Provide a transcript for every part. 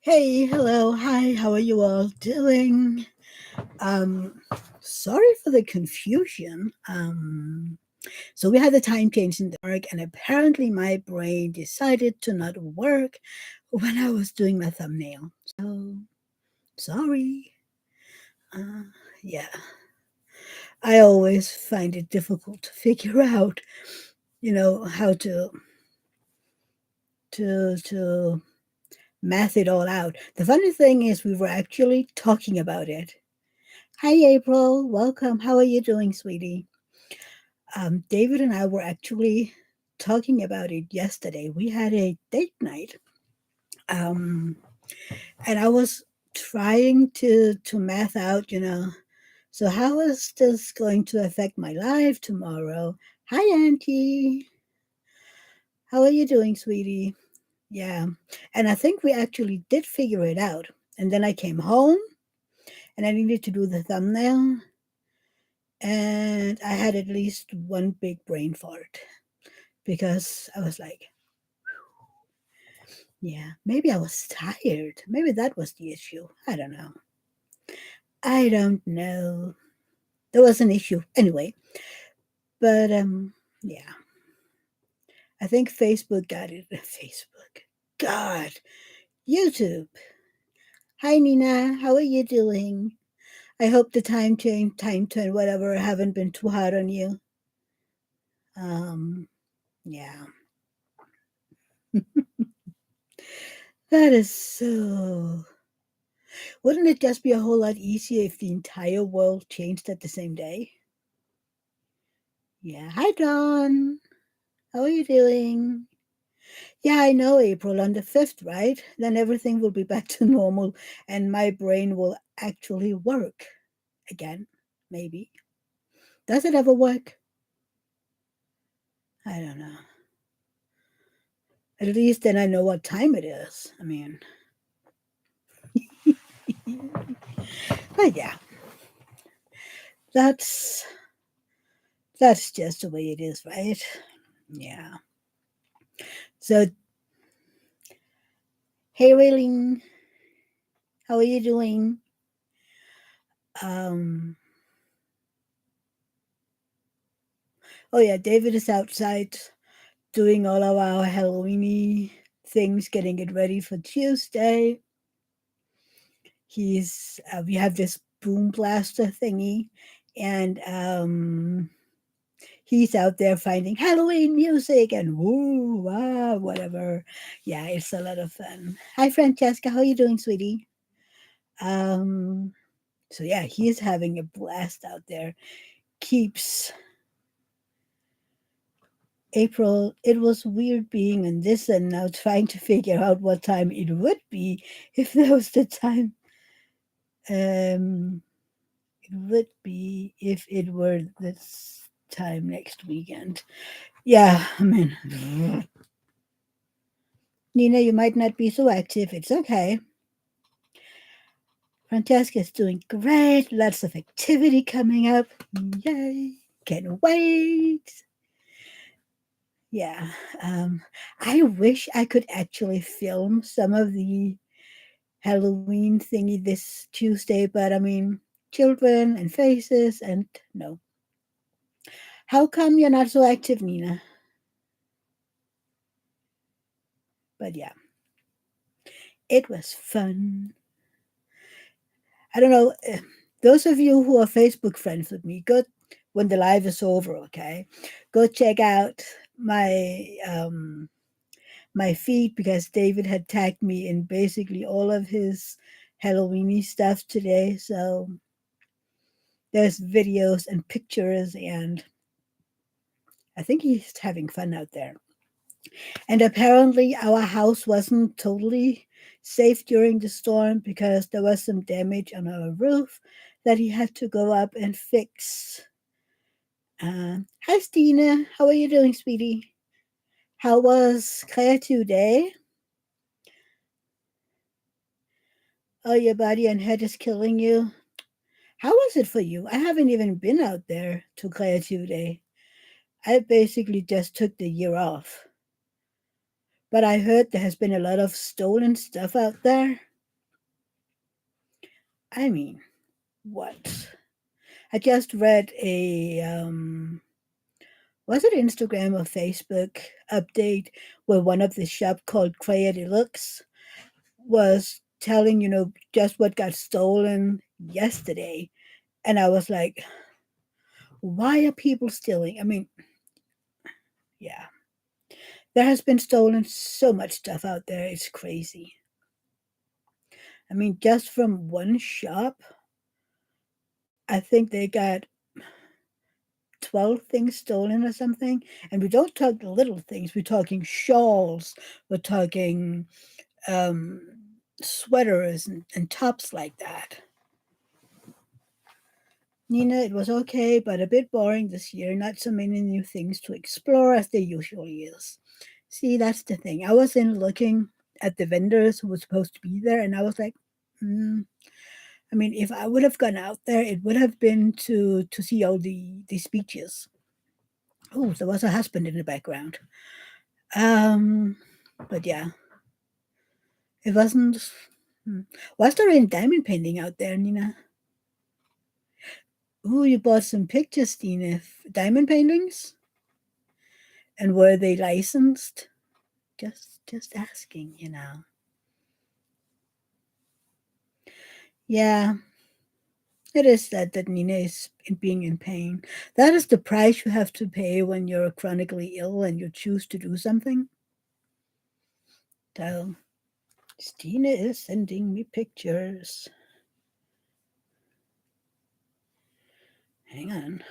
Hey, hello, hi, how are you all doing? Um, Sorry for the confusion. So we had the time change in Denmark, and apparently my brain decided to not work when I was doing my thumbnail. So sorry. Uh, yeah, I always find it difficult to figure out, how to math it all out. The funny thing is, we were actually talking about it. Hi, April. Welcome. How are you doing, sweetie? David and I were actually talking about it yesterday. We had a date night, um, and I was trying to math out. So how is this going to affect my life tomorrow? Hi, Auntie. How are you doing, sweetie? Yeah, and I think we actually did figure it out. And then I came home, and I needed to do the thumbnail, and I had at least one big brain fart because I was like, yeah, maybe I was tired. Maybe that was the issue. I don't know. I don't know. There was an issue anyway, but yeah, I think Facebook got it. Facebook, God, YouTube. Hi Nina, how are you doing? I hope the time change, time turn, whatever, haven't been too hard on you. Yeah, that is so. Wouldn't it just be a whole lot easier if the entire world changed at the same day? Yeah. Hi, Dawn. How are you doing? Yeah, I know, April. On the 5th, right? Then everything will be back to normal and my brain will actually work again. Maybe. Does it ever work? I don't know. At least then I know what time it is. I mean, but yeah, that's that's just the way it is, right? Yeah. So, hey, Raylene, how are you doing? Um, oh yeah, David is outside doing all of our Halloweeny things, getting it ready for Tuesday. We have this boom blaster thingy, and he's out there finding Halloween music and woo, wow, whatever. Yeah, it's a lot of fun. Hi, Francesca, how are you doing, sweetie? Um, so yeah, he's having a blast out there. Keeps April, it was weird being on this and now trying to figure out what time it would be if that was the time. Um, it would be if it were this time next weekend. Yeah, I mean, Nina, you might not be so active. It's okay. Francesca's doing great. Lots of activity coming up. Yay. Can't wait. Yeah. I wish I could actually film some of the Halloween thingy this Tuesday, but I mean, children and faces, and no. How come you're not so active, Nina? But yeah, it was fun. I don't know. Those of you who are Facebook friends with me, go when the live is over, okay? Go check out my feed because David had tagged me in basically all of his Halloweeny stuff today. So there's videos and pictures, and I think he's having fun out there. And apparently, our house wasn't totally safe during the storm because there was some damage on our roof that he had to go up and fix. Hi, Stina. How are you doing, sweetie? How was Creative Day? Oh, your body and head is killing you. How was it for you? I haven't even been out there to Creative Day. I basically just took the year off. But I heard there has been a lot of stolen stuff out there. I mean, what? I just read a was it Instagram or Facebook update where one of the shop called KFS was telling, just what got stolen yesterday. And I was like, why are people stealing? I mean, yeah. There has been stolen so much stuff out there. It's crazy. I mean, just from one shop, I think they got 12 things stolen or something. And we don't talk little things. We're talking shawls. We're talking um, sweaters and tops like that. Nina, it was okay, but a bit boring this year. Not so many new things to explore as there usually is. See, that's the thing. I was in looking at the vendors who were supposed to be there, and I was like, I mean, if I would have gone out there, it would have been to see all the speeches. Oh, there was a husband in the background. Um, but yeah, it wasn't. Was there any diamond painting out there, Nina? Ooh, you bought some pictures, Dina. Diamond paintings? And were they licensed? Just asking. Yeah, it is sad that Nina is being in pain. That is the price you have to pay when you're chronically ill and you choose to do something. So, Stina is sending me pictures. Hang on.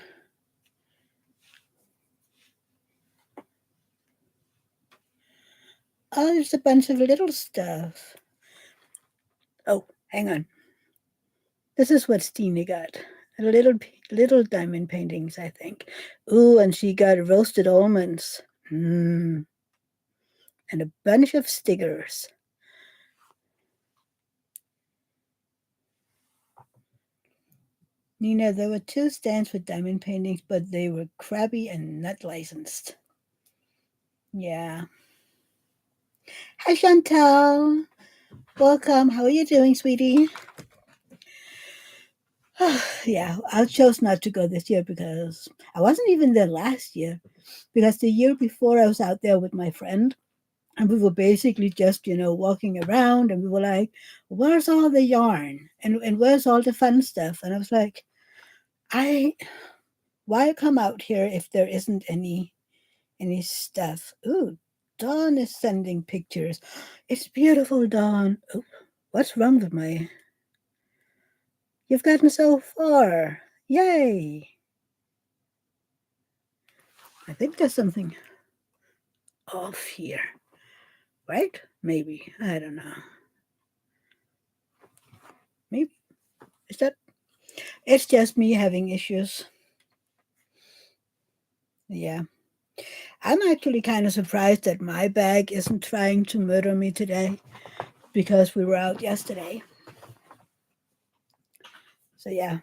Oh, there's a bunch of little stuff. Oh, hang on. This is what Stina got. Little diamond paintings, I think. Ooh, and she got roasted almonds. And a bunch of stickers. Nina, there were 2 stands with diamond paintings, but they were crabby and not licensed. Yeah. Hi, Chantal. Welcome. How are you doing, sweetie? Yeah, I chose not to go this year because I wasn't even there last year. Because the year before, I was out there with my friend, and we were basically just, walking around, and we were like, where's all the yarn? And where's all the fun stuff? And I was like, why come out here if there isn't any stuff? Ooh, Dawn is sending pictures. It's beautiful, Dawn. Oh, what's wrong with my... You've gotten so far. Yay. I think there's something off here. Right? Maybe. I don't know. Maybe. Is that... It's just me having issues. Yeah. I'm actually kind of surprised that my bag isn't trying to murder me today because we were out yesterday. So yeah,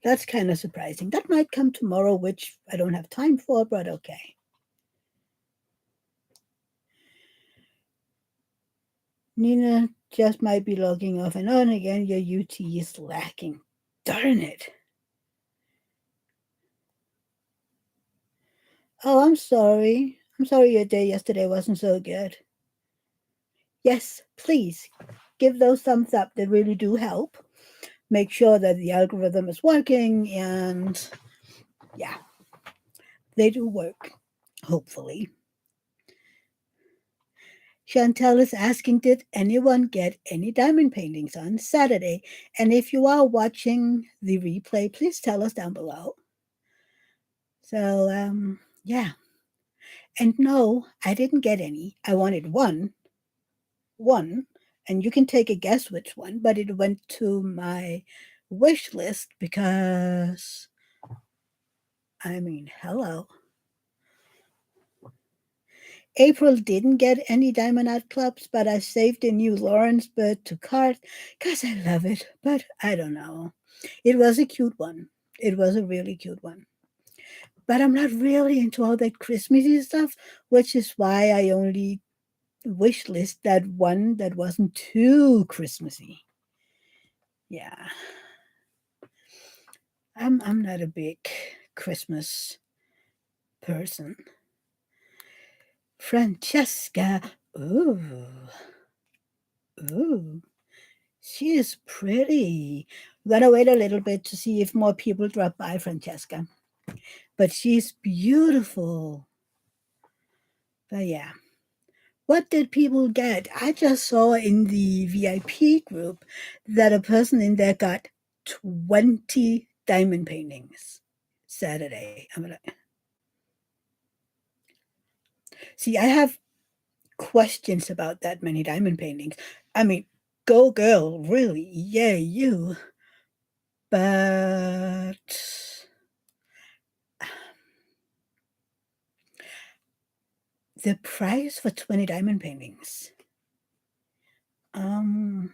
that's kind of surprising. That might come tomorrow, which I don't have time for, but okay. Nina just might be logging off and on again. Your UT is lacking. Darn it. Oh, I'm sorry. I'm sorry your day yesterday wasn't so good. Yes, please give those thumbs up. They really do help. Make sure that the algorithm is working, and yeah, they do work, hopefully. Chantel is asking, did anyone get any diamond paintings on Saturday? And if you are watching the replay, please tell us down below. So, yeah. And no, I didn't get any. I wanted one, and you can take a guess which one, but it went to my wish list because, I mean, hello. April didn't get any Diamond Art Clubs, but I saved a new Lawrence bird to cart because I love it. But I don't know. It was a cute one. It was a really cute one. But I'm not really into all that Christmassy stuff, which is why I only wish list that one that wasn't too Christmassy. Yeah. I'm not a big Christmas person. Francesca. Ooh. Ooh. She is pretty. We're gonna wait a little bit to see if more people drop by, Francesca. But she's beautiful. But yeah. What did people get? I just saw in the VIP group that a person in there got 20 diamond paintings Saturday. I'm like, see, I have questions about that many diamond paintings. I mean, go girl, really, yeah, you. But the price for 20 diamond paintings, um,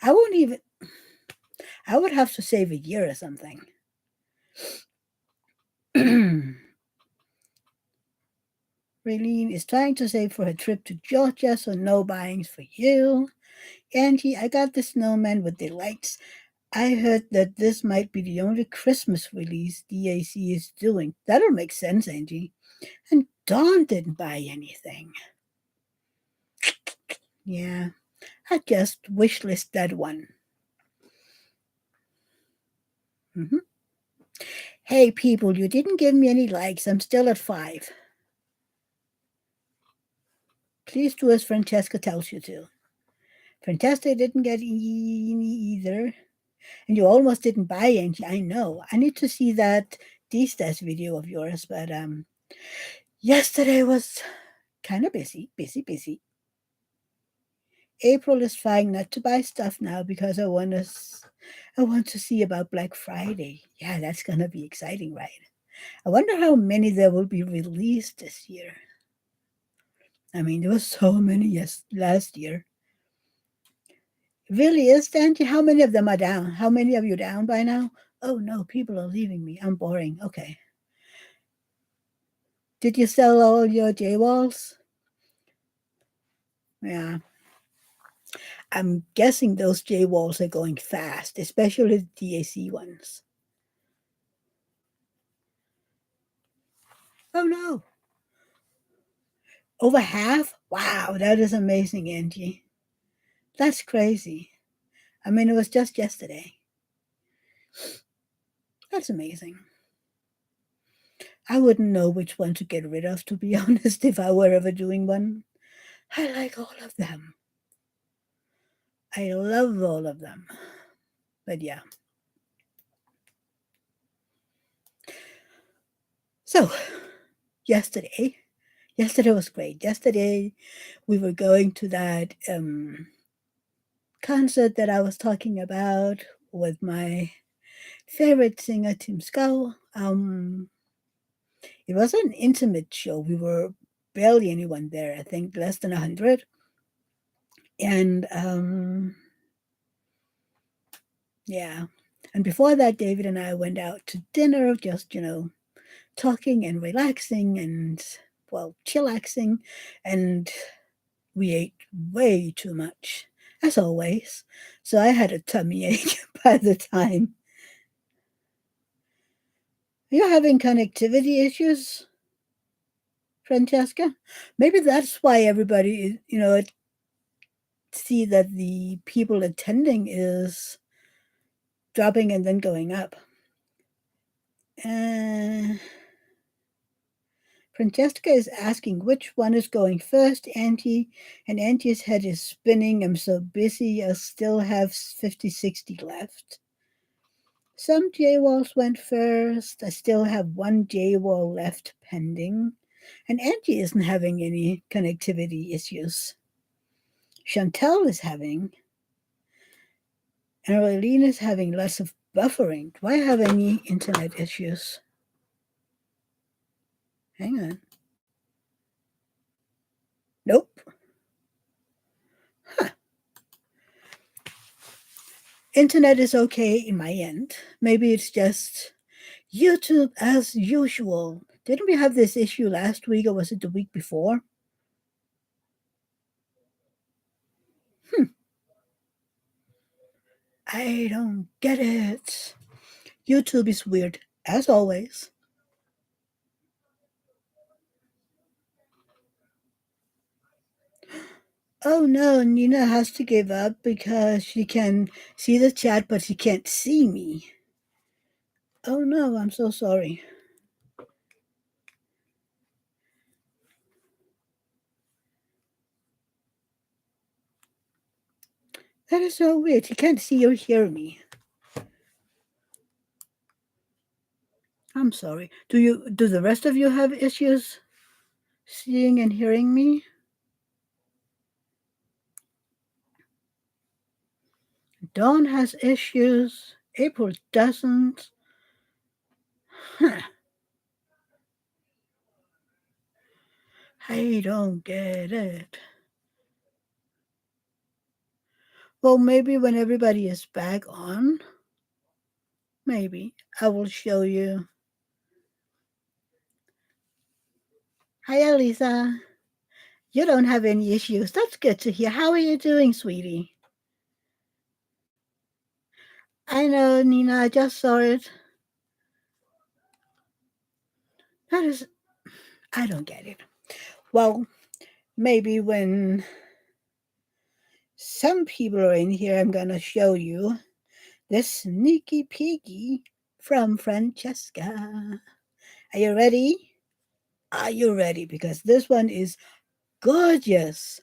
I won't even, I would have to save a year or something. Raylene is trying to save for her trip to Georgia, so no buyings for you. Angie, I got the snowman with the lights. I heard that this might be the only Christmas release DAC is doing. That'll make sense, Angie. And Dawn didn't buy anything. Yeah, I just wishlist that one. Mm-hmm. Hey, people, you didn't give me any likes. I'm still at 5. Please do as Francesca tells you to. Francesca didn't get any either. And you almost didn't buy any. I know. I need to see that D-Stats video of yours, but yesterday was kind of busy. April is trying not to buy stuff now because I want to see about Black Friday. Yeah, that's gonna be exciting, right? I wonder how many there will be released this year. I mean, there were so many last year. Really is, Sandy? How many of them are down? How many of you down by now? Oh no, people are leaving me. I'm boring. Okay. Did you sell all your J walls? Yeah. I'm guessing those J walls are going fast, especially the DAC ones. Oh no. Over half? Wow, that is amazing, Angie. That's crazy. I mean, it was just yesterday. That's amazing. I wouldn't know which one to get rid of, to be honest, if I were ever doing one. I like all of them. I love all of them. But yeah. So, yesterday was great. Yesterday, we were going to that concert that I was talking about with my favorite singer, Tim Scow. It was an intimate show. We were barely anyone there, I think less than 100. And yeah. And before that, David and I went out to dinner, just, talking and relaxing and, well, chillaxing. And we ate way too much, as always. So I had a tummy ache by the time. You're having connectivity issues, Francesca? Maybe that's why everybody, see that the people attending is dropping and then going up. Francesca is asking which one is going first, Auntie, and Auntie's head is spinning. I'm so busy, I still have 50, 60 left. Some J-walls went first. I still have one J-wall left pending. And Auntie isn't having any connectivity issues. Chantel is having. And Raylene is having less of buffering. Do I have any internet issues? Hang on. Nope. Huh. Internet is okay in my end. Maybe it's just YouTube as usual. Didn't we have this issue last week or was it the week before? I don't get it. YouTube is weird, as always. Oh no, Nina has to give up because she can see the chat, but she can't see me. Oh no, I'm so sorry. That is so weird. She can't see or hear me. I'm sorry. Do the rest of you have issues seeing and hearing me? Dawn has issues. April doesn't. Huh. I don't get it. Well, maybe when everybody is back on, maybe I will show you. Hi, Elisa. You don't have any issues. That's good to hear. How are you doing, sweetie? I know, Nina. I just saw it. That is, I don't get it. Well, maybe when some people are in here, I'm going to show you this sneaky piggy from Francesca. Are you ready? Are you ready? Because this one is gorgeous.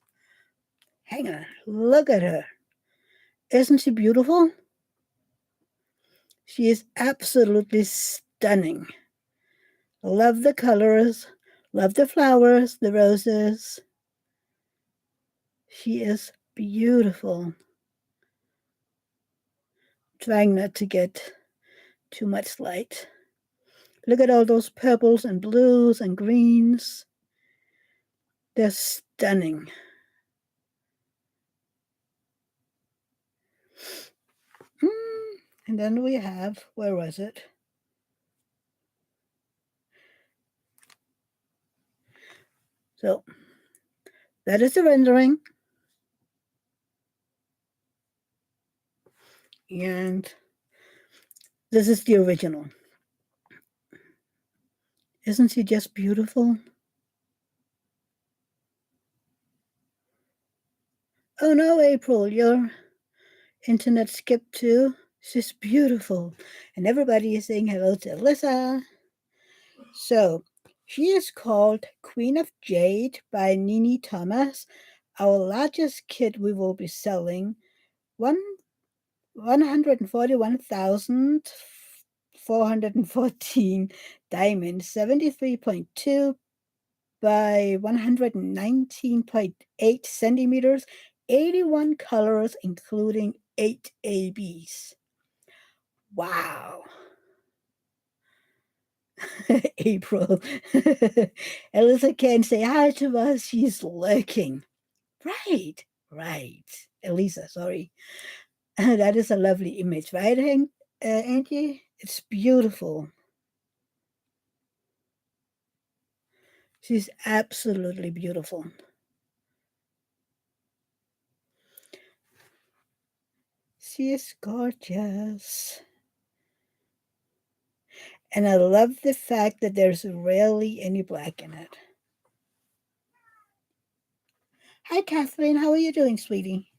Hang on. Look at her. Isn't she beautiful? She is absolutely stunning. Love the colors. Love the flowers, the roses. She is beautiful. Trying not to get too much light. Look at all those purples and blues and greens. They're stunning. And then we have, where was it? So that is the rendering. And this is the original. Isn't she just beautiful? Oh no, April, your internet skipped too. She's beautiful. And everybody is saying hello to Alyssa. So she is called Queen of Jade by Nini Thomas. Our largest kit we will be selling 141,414 diamonds, 73.2 by 119.8 centimeters, 81 colors, including 8 ABs. Wow. April. Alyssa can say hi to us. She's lurking. Right, right. Elisa, sorry. That is a lovely image, right, Angie? It's beautiful. She's absolutely beautiful. She is gorgeous. And I love the fact that there's rarely any black in it. Hi, Kathleen. How are you doing, sweetie?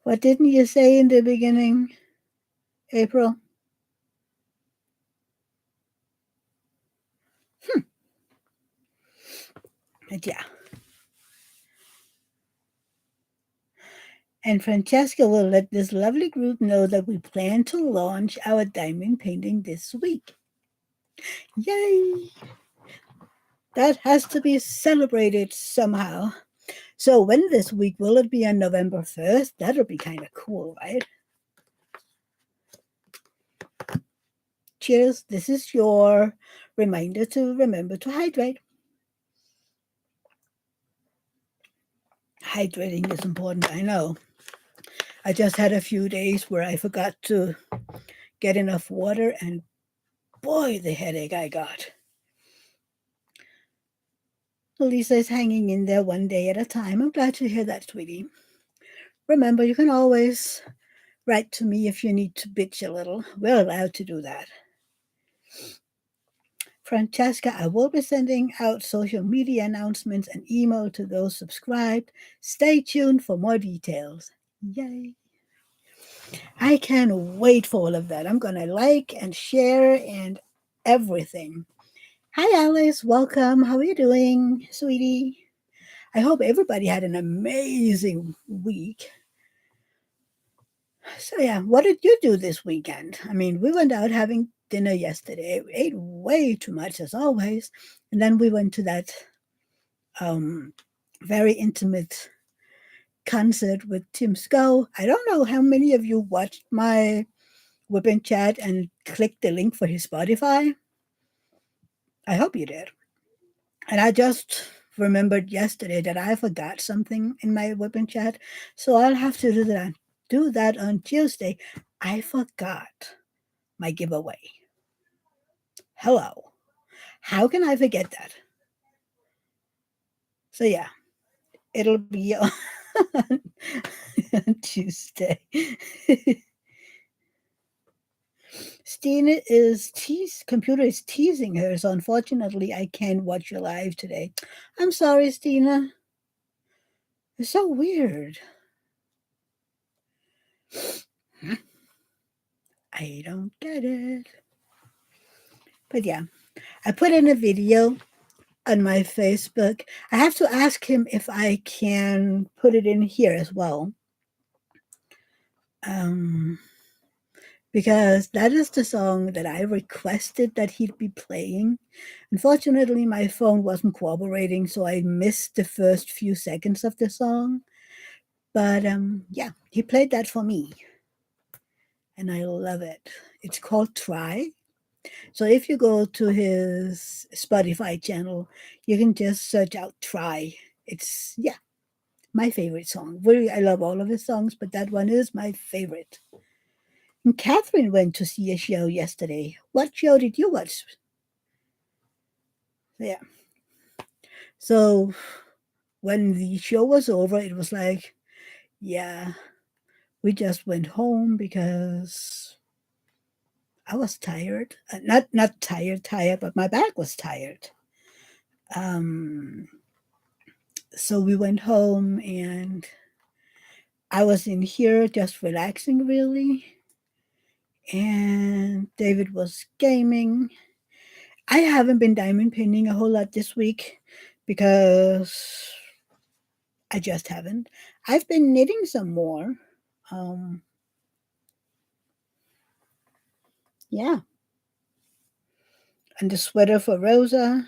What didn't you say in the beginning, April? Yeah. And Francesca will let this lovely group know that we plan to launch our diamond painting this week. Yay! That has to be celebrated somehow. So when this week, will it be on November 1st? That'll be kind of cool, right? Cheers. This is your reminder to remember to hydrate. Hydrating is important, I know. I just had a few days where I forgot to get enough water, and boy, the headache I got. Lisa is hanging in there one day at a time. I'm glad to hear that, sweetie. Remember, you can always write to me if you need to bitch a little. We're allowed to do that. Francesca, I will be sending out social media announcements and email to those subscribed. Stay tuned for more details. Yay. I can't wait for all of that. I'm going to like and share and everything. Hi, Alice. Welcome. How are you doing, sweetie? I hope everybody had an amazing week. So, yeah, what did you do this weekend? I mean, we went out having dinner yesterday. We ate way too much, as always. And then we went to that very intimate concert with Tim Sco. I don't know how many of you watched my Whipping Chat and clicked the link for his Spotify. I hope you did. And I just remembered yesterday that I forgot something in my Whipping Chat, so I'll have to do that on Tuesday. I forgot my giveaway. Hello. How can I forget that? So yeah, it'll be on Tuesday. Stina computer is teasing her, so unfortunately I can't watch you live today. I'm sorry, Stina. It's so weird. I don't get it. But yeah, I put in a video on my Facebook. I have to ask him if I can put it in here as well. Because that is the song that I requested that he'd be playing. Unfortunately, my phone wasn't cooperating, so I missed the first few seconds of the song. But yeah, he played that for me. And I love it. It's called Try. So if you go to his Spotify channel, you can just search out Try. It's, yeah, my favorite song. Really, I love all of his songs, but that one is my favorite. And Catherine went to see a show yesterday. What show did you watch? Yeah. So when the show was over, it was like, yeah, we just went home because I was tired. Not tired, but my back was tired. So we went home and I was in here just relaxing, really. And David was gaming. I haven't been diamond pinning a whole lot this week because I just haven't. I've been knitting some more. Yeah. And the sweater for Rosa.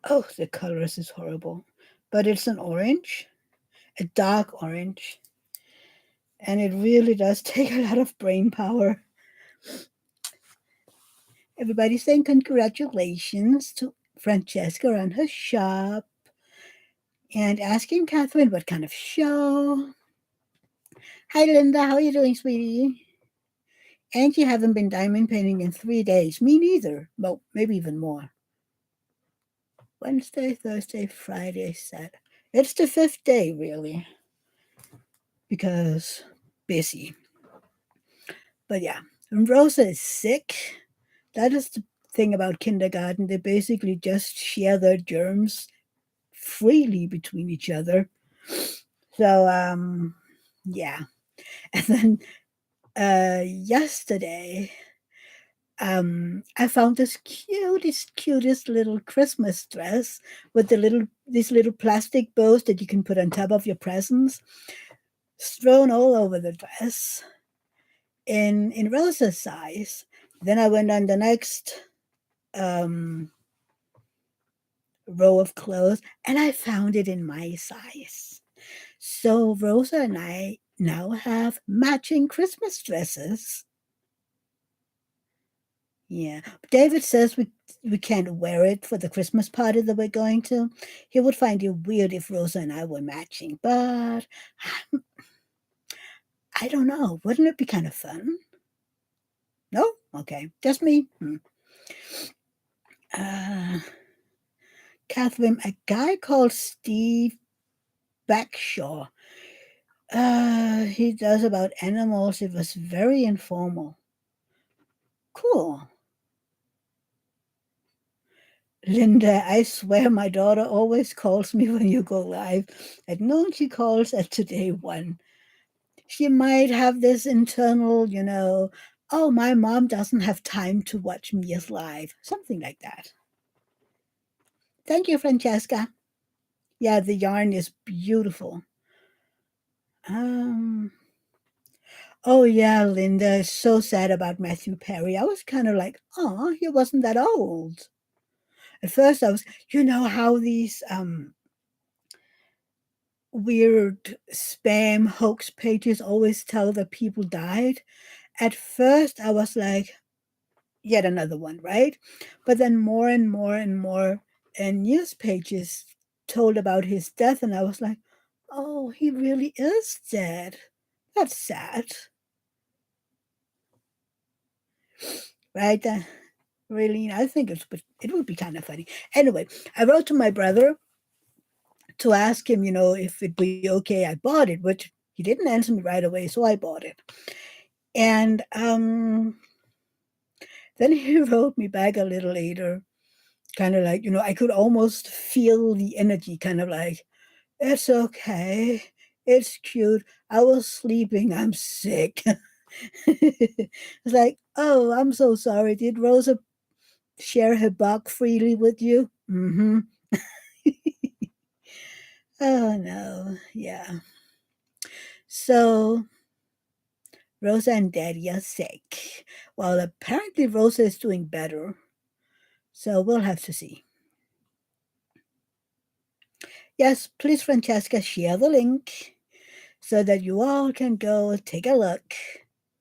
Oh, the colors is horrible. But it's an orange, a dark orange. And it really does take a lot of brain power. Everybody's saying congratulations to Francesca on her shop and asking Catherine what kind of show. Hi, Linda. How are you doing, sweetie? And you haven't been diamond painting in 3 days. Me neither. Well, maybe even more. Wednesday, Thursday, Friday, Saturday. It's the 5th day, really, because busy. But yeah, and Rosa is sick. That is the thing about kindergarten. They basically just share their germs freely between each other. So, yeah. And then yesterday, I found this cutest little Christmas dress with these little plastic bows that you can put on top of your presents, thrown all over the dress in Rosa's size. Then I went on the next row of clothes and I found it in my size. So Rosa and I now have matching Christmas dresses. Yeah. David says we can't wear it for the Christmas party that we're going to. He would find it weird if Rosa and I were matching, but I don't know. Wouldn't it be kind of fun? No? Okay. Just me. Catherine, a guy called Steve Backshaw. He does about animals. It was very informal. Cool. Linda, I swear my daughter always calls me when you go live. At noon, she calls at today one. She might have this internal, oh, my mom doesn't have time to watch me as live. Something like that. Thank you, Francesca. Yeah, the yarn is beautiful. Um, oh yeah, Linda is so sad about Matthew Perry. I was kind of like, oh, he wasn't that old. At first, I was, how these weird spam hoax pages always tell that people died. At first, I was like, yet another one, right? But then more and more and more news pages told about his death, and I was like, oh, he really is dead. That's sad, right? Really, I think it would be kind of funny. Anyway, I wrote to my brother to ask him, if it'd be okay. I bought it, which he didn't answer me right away, so I bought it. And then he wrote me back a little later, kind of like, I could almost feel the energy, kind of like, it's okay, it's cute. I was sleeping. I'm sick. It's like, oh, I'm so sorry. Did Rosa share her bug freely with you? Mm-hmm. Oh no, yeah. So Rosa and Daddy are sick. Well, apparently Rosa is doing better. So we'll have to see. Yes, please, Francesca, share the link so that you all can go take a look.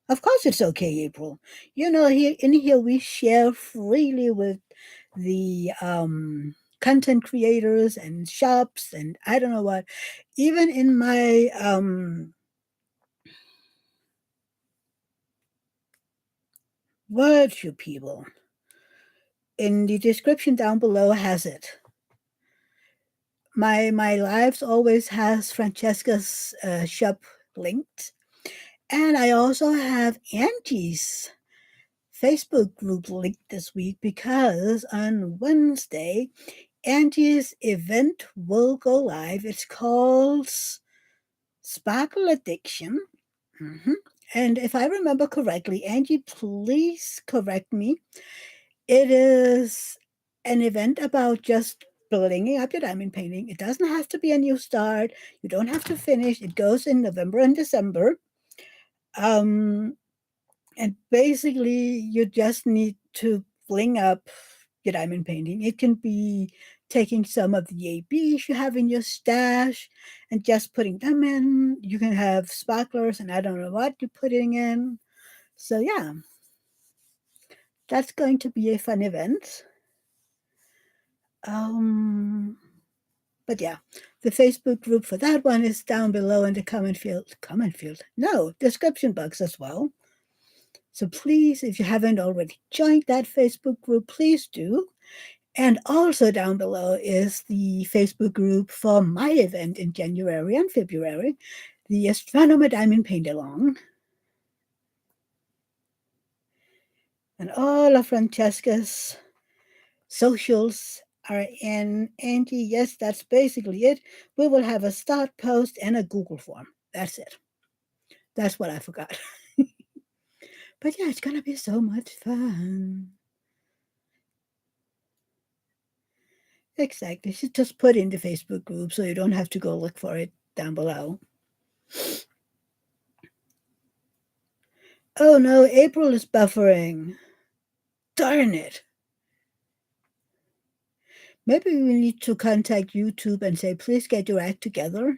Of course, it's okay, April. Here in here we share freely with the content creators and shops, and I don't know what. Even in my word, you people, in the description down below has it. My lives always has Francesca's shop linked, and I also have Angie's Facebook group linked this week because on Wednesday Angie's event will go live. It's called Sparkle Addiction. Mhm. And if I remember correctly, Angie, please correct me. It is an event about just blinging up your diamond painting. It doesn't have to be a new start. You don't have to finish. It goes in November and December. Um, and basically, you just need to bling up your diamond painting. It can be taking some of the ABs you have in your stash and just putting them in. You can have sparklers and I don't know what you're putting in. So, yeah, that's going to be a fun event. Um, but yeah, the Facebook group for that one is down below in the comment field. Comment field? No, description box as well. So please, if you haven't already joined that Facebook group, please do. And also down below is the Facebook group for my event in January and February, the Astronomer Diamond Paint Along. And all of Francesca's socials are in Angie. Yes, that's basically it. We will have a start post and a Google form. That's it. That's what I forgot. But yeah, it's going to be so much fun. Exactly. You should just put in the Facebook group so you don't have to go look for it down below. Oh no, April is buffering. Darn it. Maybe we need to contact YouTube and say, please get your act together.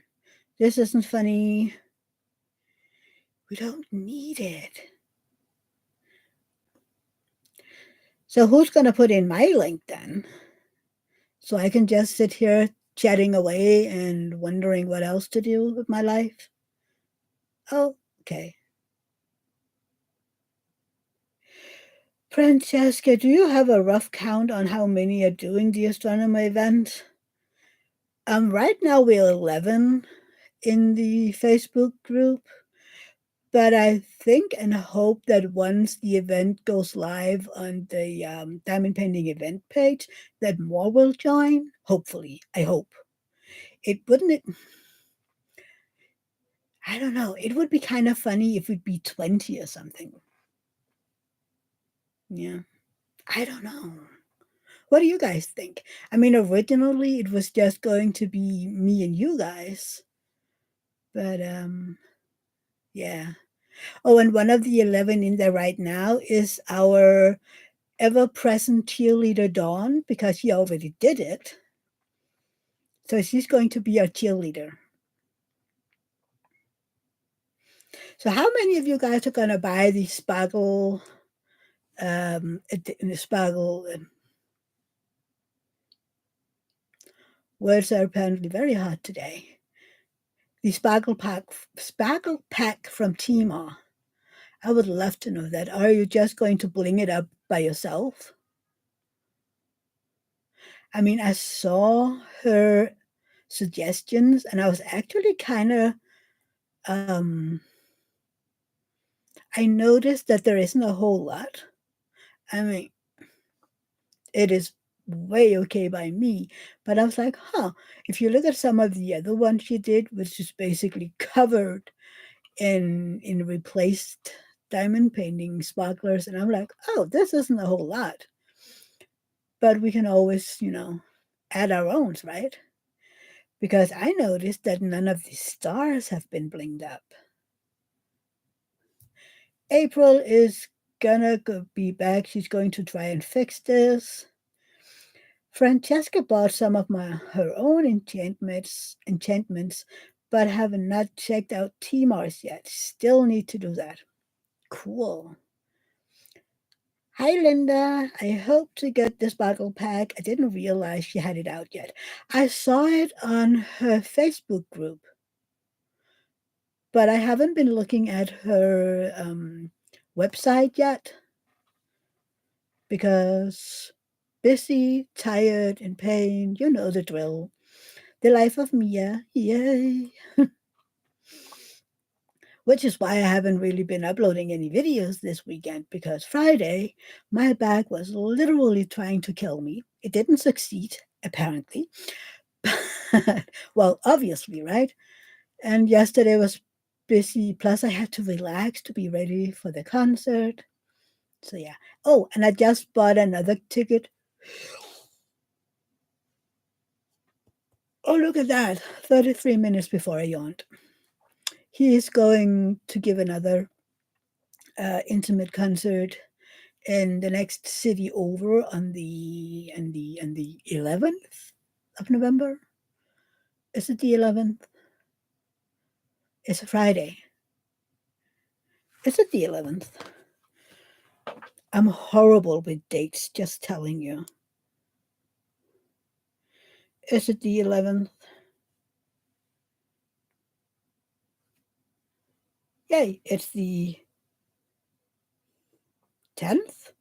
This isn't funny. We don't need it. So who's going to put in my link then? So I can just sit here chatting away and wondering what else to do with my life? Oh, okay. Francesca, do you have a rough count on how many are doing the astronomer event? Right now we're 11 in the Facebook group, but I think and hope that once the event goes live on the Diamond Painting event page, that more will join. Hopefully, I hope. It wouldn't. I don't know. It would be kind of funny if it'd be 20 or something. Yeah, I don't know. What do you guys think? I mean, originally it was just going to be me and you guys, but yeah. Oh, and one of the 11 in there right now is our ever-present cheerleader Dawn, because she already did it. So she's going to be our cheerleader. So how many of you guys are going to buy the Sparkle, words are apparently very hot today. The Sparkle Pack from Tmall. I would love to know that. Are you just going to bling it up by yourself? I mean, I saw her suggestions and I was actually kind of, I noticed that there isn't a whole lot. I mean, it is way okay by me, but I was like, if you look at some of the other ones she did, which is basically covered in replaced diamond painting sparklers, and I'm like, oh, this isn't a whole lot. But we can always, add our own, right? Because I noticed that none of the stars have been blinged up. April is gonna be back. She's going to try and fix this. Francesca bought some of her own enchantments, but have not checked out T-Mars yet. Still need to do that. Cool. Hi, Linda. I hope to get this bottle pack. I didn't realize she had it out yet. I saw it on her Facebook group, but I haven't been looking at her website yet because busy, tired, in pain. You know the drill. The life of Mia. Yay. Which is why I haven't really been uploading any videos this weekend, because Friday, my back was literally trying to kill me. It didn't succeed, apparently. Well, obviously, right? And yesterday was busy. Plus, I had to relax to be ready for the concert. So, yeah. Oh, and I just bought another ticket. Oh, look at that. 33 minutes before I yawned. He is going to give another intimate concert in the next city over on the 11th of November. Is it the 11th? It's a Friday. Is it the 11th? I'm horrible with dates, just telling you. Is it the 11th? Yay, it's the 10th?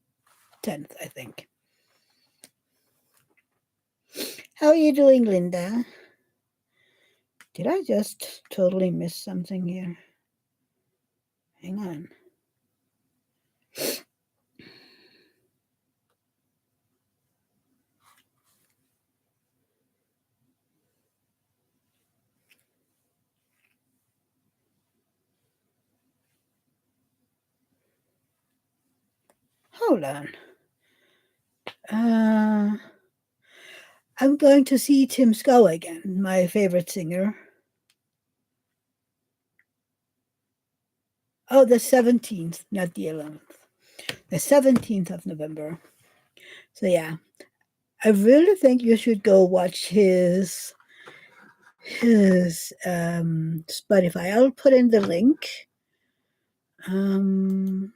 10th, I think. How are you doing, Linda? Did I just totally miss something here? Hang on. Hold on. I'm going to see Tim Scow again, my favorite singer. Oh, the 17th, not the 11th. The 17th of November. So, yeah, I really think you should go watch his Spotify. I'll put in the link. Hang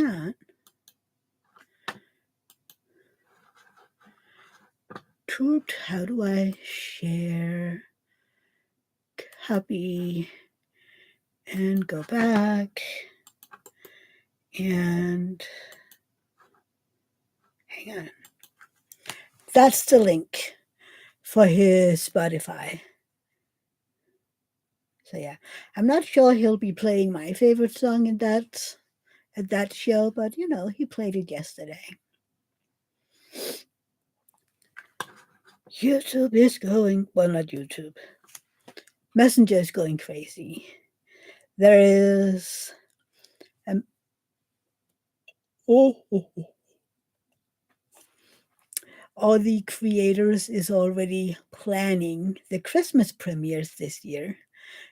on. How do I share? Copy and go back. And hang on. That's the link for his Spotify. So yeah, I'm not sure he'll be playing my favorite song in that at that show, but he played it yesterday. YouTube is going, well, not YouTube. Messenger is going crazy. There is oh, all the creators is already planning the Christmas premieres this year.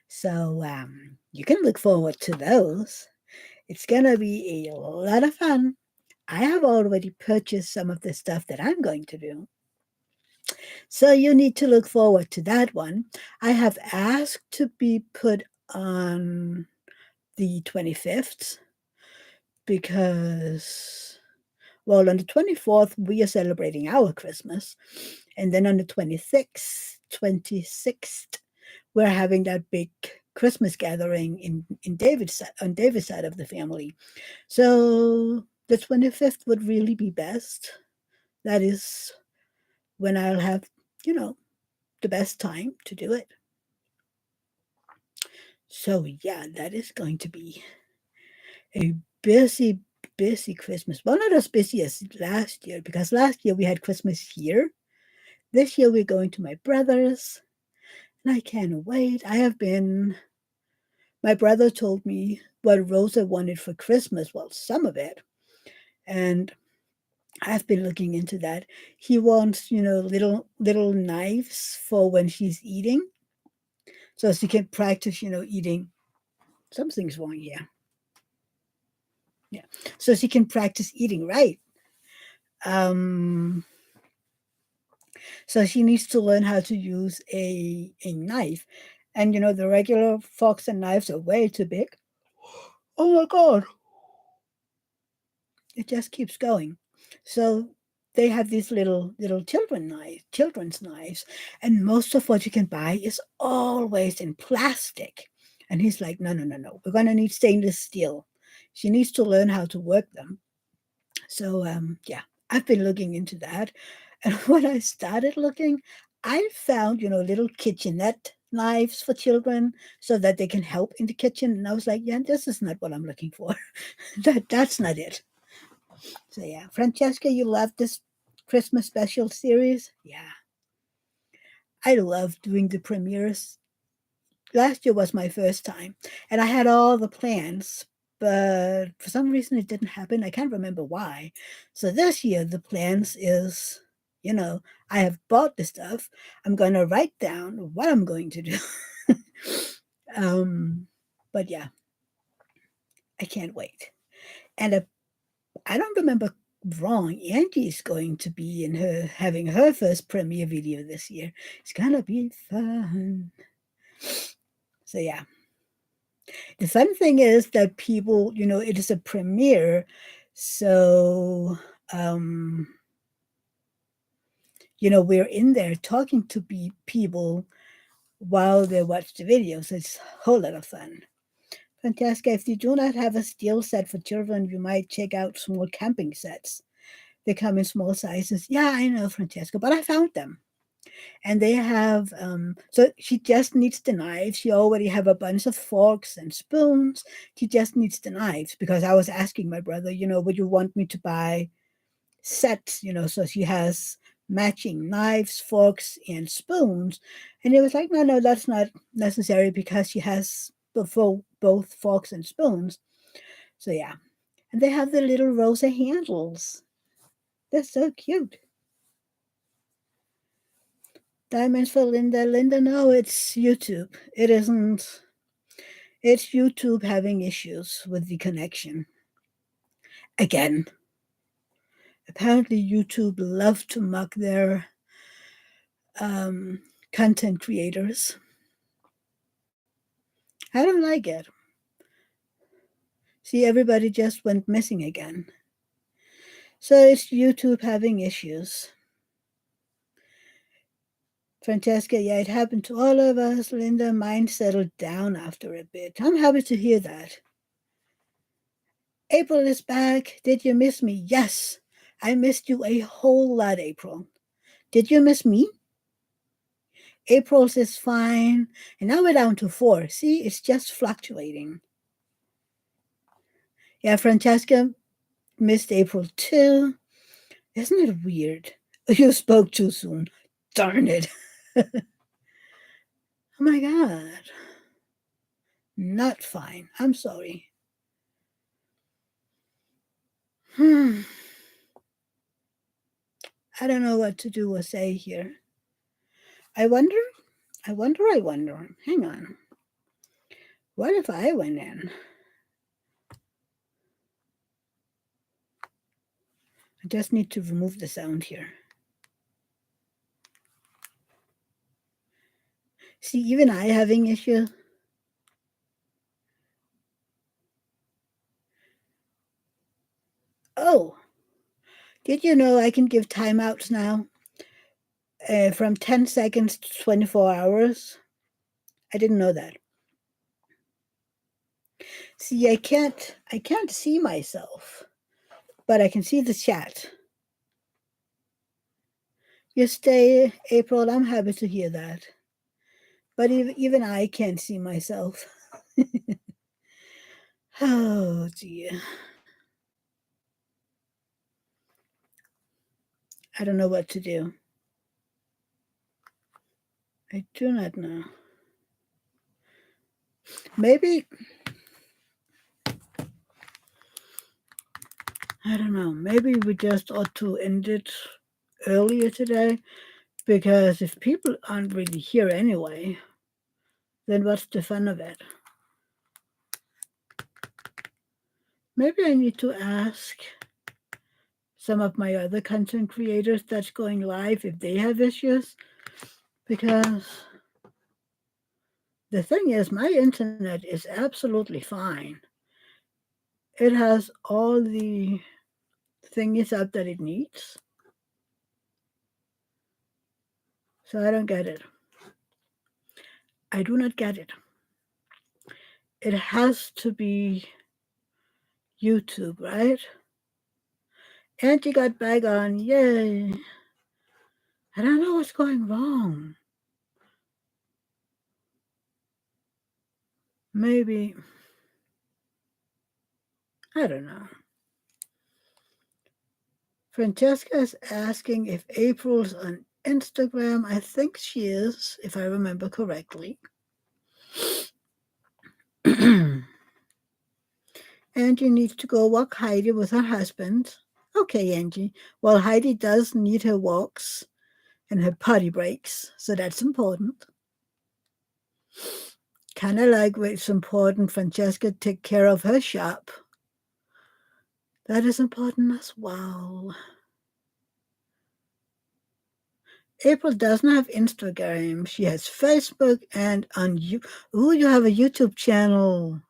So you can look forward to those. It's gonna be a lot of fun. I have already purchased some of the stuff that I'm going to do. So you need to look forward to that one. I have asked to be put on the 25th because, well, on the 24th, we are celebrating our Christmas. And then on the 26th, we're having that big Christmas gathering in on David's side of the family. So the 25th would really be best. That is when I'll have, the best time to do it. So yeah, that is going to be a busy, busy Christmas. Well, not as busy as last year, because last year we had Christmas here. This year we're going to my brother's, and I can't wait. My brother told me what Rosa wanted for Christmas. Well, some of it. And I've been looking into that. He wants, little knives for when she's eating, so she can practice, eating. Something's wrong here. Yeah, so she can practice eating right. Um, so she needs to learn how to use a knife, and the regular forks and knives are way too big. Oh my god, it just keeps going. So they have these little children's knives, and most of what you can buy is always in plastic. And he's like, no, no, no, no, we're gonna need stainless steel. She needs to learn how to work them. So yeah, I've been looking into that, and when I started looking, I found little kitchenette knives for children so that they can help in the kitchen. And I was like, yeah, this is not what I'm looking for. That's not it. So yeah, Francesca, you love this Christmas special series? Yeah, I love doing the premieres. Last year was my first time, and I had all the plans, but for some reason it didn't happen. I can't remember why. So this year the plans is, I have bought the stuff. I'm going to write down what I'm going to do. um, but yeah, I can't wait. And I don't remember wrong. Angie's going to be having her first premiere video this year. It's gonna be fun. So yeah. The fun thing is that people, it is a premiere. So we're in there talking to people while they watch the video. So it's a whole lot of fun. Francesca, if you do not have a steel set for children, you might check out small camping sets. They come in small sizes. Yeah, I know, Francesca, but I found them. And they have, so she just needs the knives. She already have a bunch of forks and spoons. She just needs the knives because I was asking my brother, would you want me to buy sets, so she has matching knives, forks, and spoons. And he was like, no, no, that's not necessary because she has both forks and spoons. So yeah. And they have the little rosa handles. They're so cute. Diamonds for Linda. Linda, no, it's YouTube. It isn't. It's YouTube having issues with the connection. Again. Apparently, YouTube love to mock their content creators. I don't like it. See, everybody just went missing again. So it's YouTube having issues. Francesca, yeah, it happened to all of us. Linda, mine settled down after a bit. I'm happy to hear that. April is back. Did you miss me? Yes, I missed you a whole lot, April. Did you miss me? April's is fine. And now we're down to 4. See, it's just fluctuating. Yeah, Francesca missed April too. Isn't it weird? You spoke too soon. Darn it. Oh my God. Not fine. I'm sorry. I don't know what to do or say here. I wonder. I wonder. Hang on. What if I went in? I just need to remove the sound here. See, even I having issues. Oh, did you know I can give timeouts now? From 10 seconds to 24 hours. I didn't know that. See, I can't see myself, but I can see the chat. You stay, April. I'm happy to hear that. But even I can't see myself. Oh dear. I don't know what to do. I do not know. Maybe, I don't know. Maybe we just ought to end it earlier today, because if people aren't really here anyway, then what's the fun of it? Maybe I need to ask some of my other content creators that's going live if they have issues, because the thing is, my internet is absolutely fine. It has all the thingies up that it needs. So I don't get it. I do not get it. It has to be YouTube, right? And you got back on. Yay. I don't know what's going wrong. Maybe, I don't know. Francesca is asking if April's on Instagram. I think she is, if I remember correctly. Angie needs to go walk Heidi with her husband. Okay, Angie. Well, Heidi does need her walks and her potty breaks, so that's important. Kind of like it's important Francesca take care of her shop. That is important as well. April doesn't have Instagram. She has Facebook and on you. Ooh, you have a YouTube channel.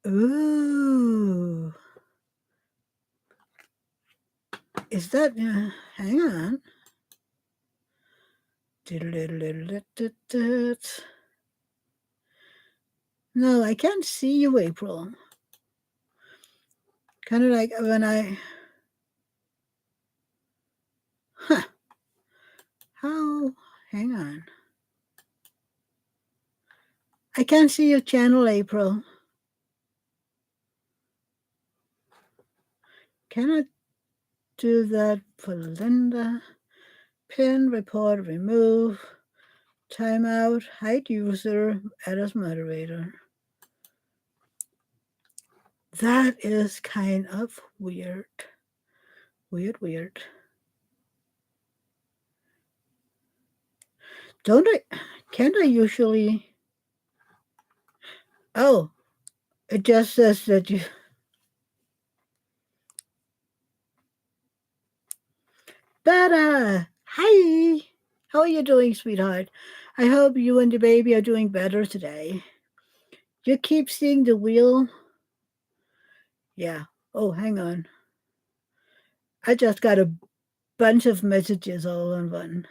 Ooh. Is that, hang on. No, I can't see you, April. Kind of like when I, how, hang on. I can't see your channel, April. Can I do that for Linda? Pin, report, remove, timeout, hide user, add as moderator. That is kind of weird. Weird. Can't I usually? Oh, it just says that you. Dada! Hi! How are you doing, sweetheart? I hope you and the baby are doing better today. You keep seeing the wheel? Yeah. Oh, hang on. I just got a bunch of messages all in one.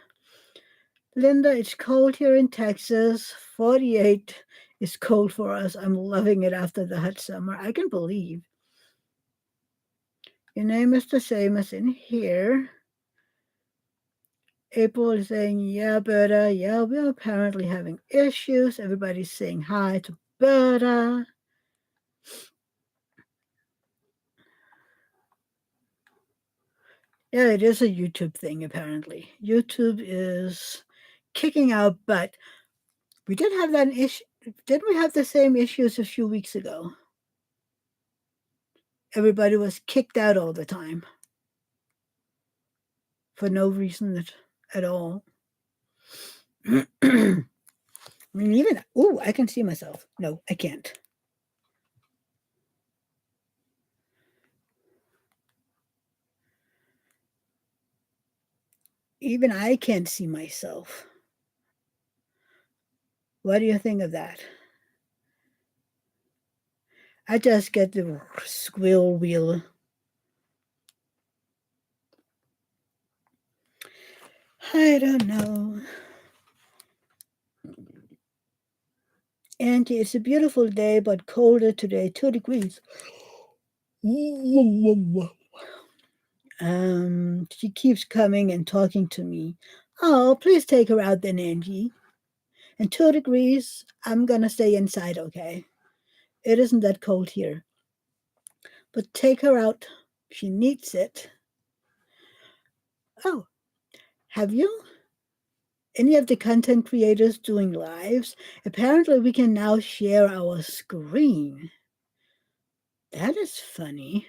Linda, it's cold here in Texas, 48 It's cold for us. I'm loving it after the hot summer. I can believe. Your name is the same as in here. April is saying, yeah, Berta. Yeah, we're apparently having issues. Everybody's saying hi to Berta. Yeah, it is a YouTube thing, apparently. YouTube is kicking out butt. We did have that issue. Didn't we have the same issues a few weeks ago? Everybody was kicked out all the time for no reason at all. I mean, even, oh, I can see myself. No, I can't. Even I can't see myself. What do you think of that? I just get the squirrel wheel. I don't know. Auntie, it's a beautiful day, but colder today, 2 degrees. She keeps coming and talking to me. Oh, please take her out then, Angie. And 2 degrees, I'm gonna stay inside, okay? It isn't that cold here. But take her out. She needs it. Oh, have you? Any of the content creators doing lives? Apparently, we can now share our screen. That is funny.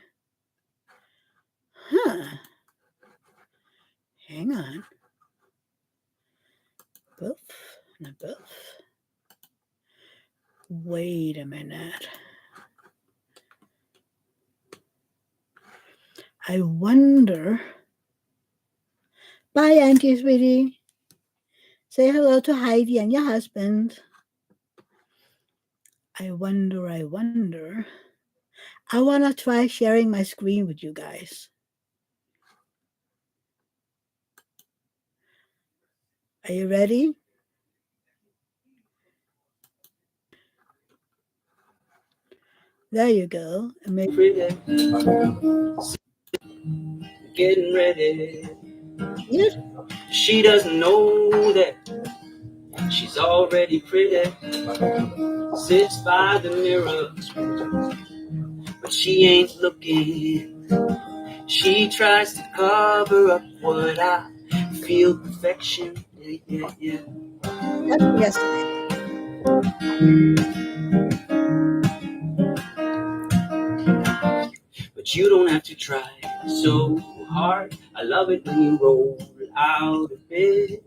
Huh. Hang on. Boof. No, boof. Wait a minute. I wonder. Bye, Auntie Sweetie. Say hello to Heidi and your husband. I wonder. I want to try sharing my screen with you guys. Are you ready? There you go. Getting ready. Yes. She doesn't know that she's already pretty. Sits by the mirror, but she ain't looking. She tries to cover up what I feel perfection. Yeah, yeah, yeah. That's from yesterday. But you don't have to try so hard. I love it when you roll out of bed.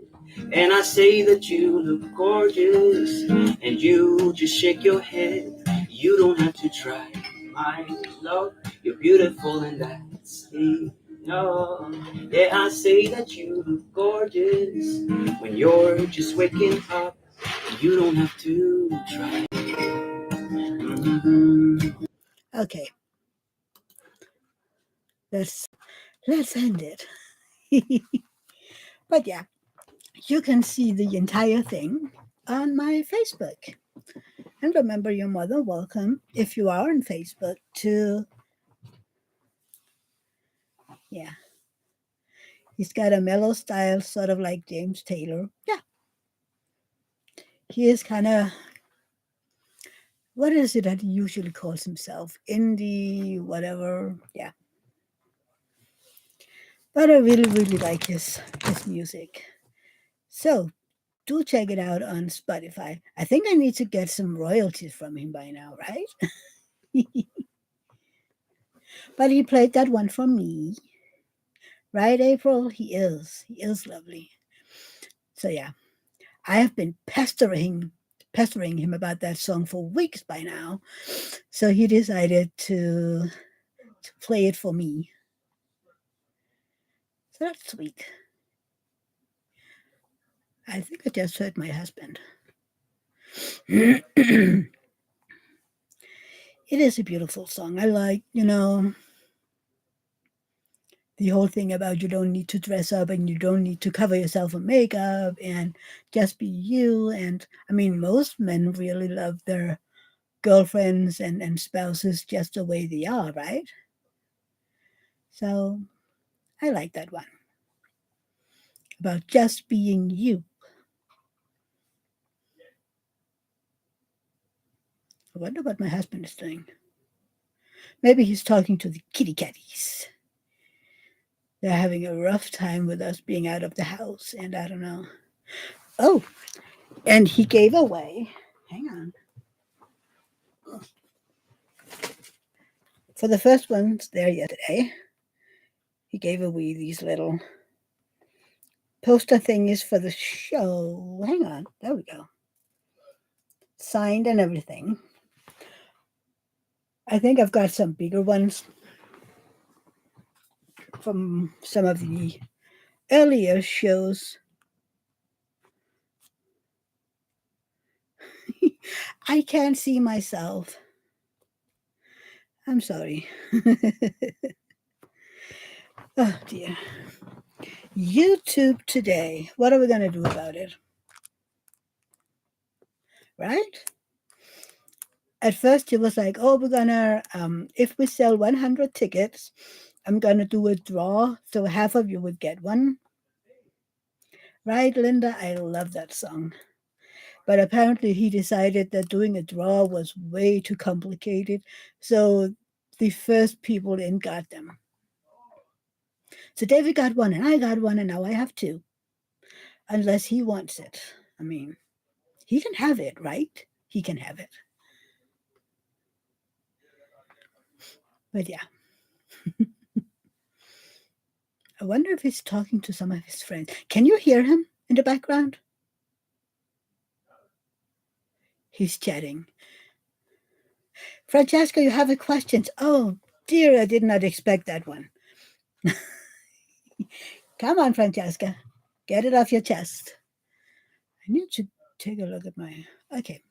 And I say that you look gorgeous, and you just shake your head. You don't have to try, my love. You're beautiful, and that's enough. Yeah, I say that you look gorgeous when you're just waking up. You don't have to try. Mhm. Okay. Let's end it. But yeah, you can see the entire thing on my Facebook. And remember, you're more than welcome, if you are on Facebook, to, yeah, he's got a mellow style, sort of like James Taylor. Yeah, he is kind of, what is it that he usually calls himself? Indie, whatever. Yeah. But I really like his music. So do check it out on Spotify. I think I need to get some royalties from him by now, right? But he played that one for me. Right, April? He is. He is lovely. So yeah, I have been pestering him about that song for weeks by now. So he decided to play it for me. So that's sweet. I think I just heard my husband. It is a beautiful song. I like, the whole thing about you don't need to dress up and you don't need to cover yourself with makeup and just be you. And I mean, most men really love their girlfriends and spouses just the way they are, right? So I like that one about just being you. I wonder what my husband is doing. Maybe he's talking to the kitty catties. They're having a rough time with us being out of the house, and I don't know. Oh, and he gave away, hang on, for the first ones there yesterday, he gave away these little poster thingies for the show. Hang on, there we go. Signed and everything. I think I've got some bigger ones from some of the earlier shows. I can't see myself. I'm sorry. Oh dear. YouTube today. What are we going to do about it? Right? At first, it was like, oh, we're going to, if we sell 100 tickets, I'm going to do a draw. So half of you would get one. Right, Linda? I love that song. But apparently, he decided that doing a draw was way too complicated. So the first people in got them. So David got one, and I got one, and now I have two. Unless he wants it. I mean, he can have it, right? He can have it. But yeah. I wonder if he's talking to some of his friends. Can you hear him in the background? He's chatting. Francesca, you have a question. Oh, dear, I did not expect that one. Come on, Francesca. Get it off your chest. I need to take a look at my. Okay.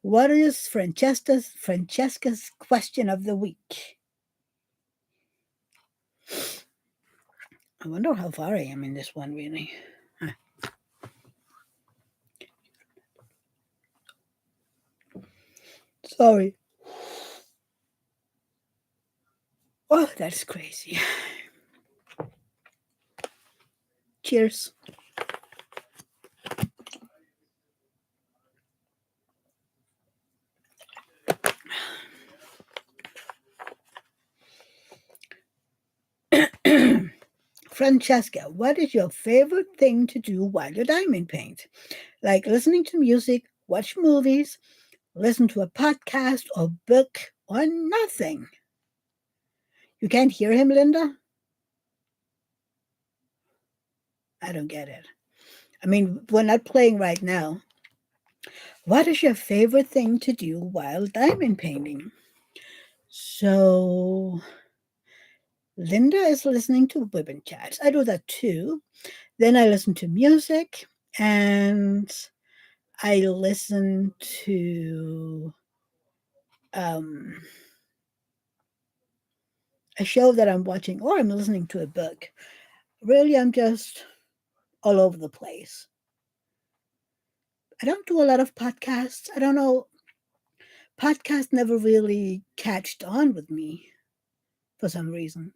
What is Francesca's question of the week? I wonder how far I am in this one, really. Huh. Sorry. Oh, that's crazy. Cheers. Francesca, what is your favorite thing to do while you diamond paint? Like listening to music, watch movies, listen to a podcast or book, or nothing? You can't hear him, Linda? I don't get it. I mean, we're not playing right now. What is your favorite thing to do while diamond painting? So, Linda is listening to women chats. I do that too. Then I listen to music and I listen to um, a show that I'm watching or I'm listening to a book. Really, I'm just all over the place. I don't do a lot of podcasts. I don't know. Podcasts never really catched on with me for some reason.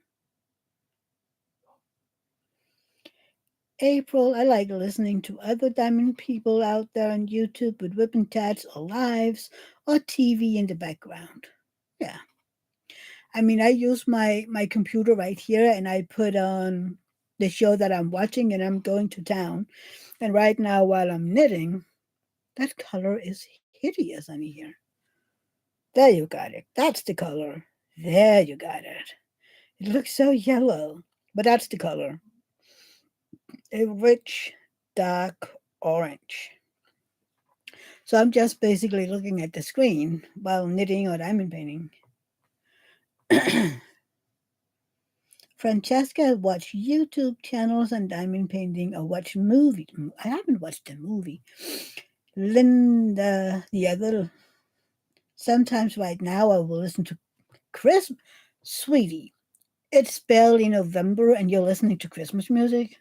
April, I like listening to other diamond people out there on YouTube with ribbon chats or lives or TV in the background. Yeah. I mean, I use my computer right here and I put on the show that I'm watching and I'm going to town. And right now, while I'm knitting, that color is hideous on here. There you got it. That's the color. There you got it. It looks so yellow, but that's the color. A rich, dark orange. So I'm just basically looking at the screen while knitting or diamond painting. Francesca watch YouTube channels on diamond painting or watch movies. I haven't watched a movie. Linda, the other. Sometimes right now I will listen to Chris. Sweetie, It's barely November and you're listening to Christmas music.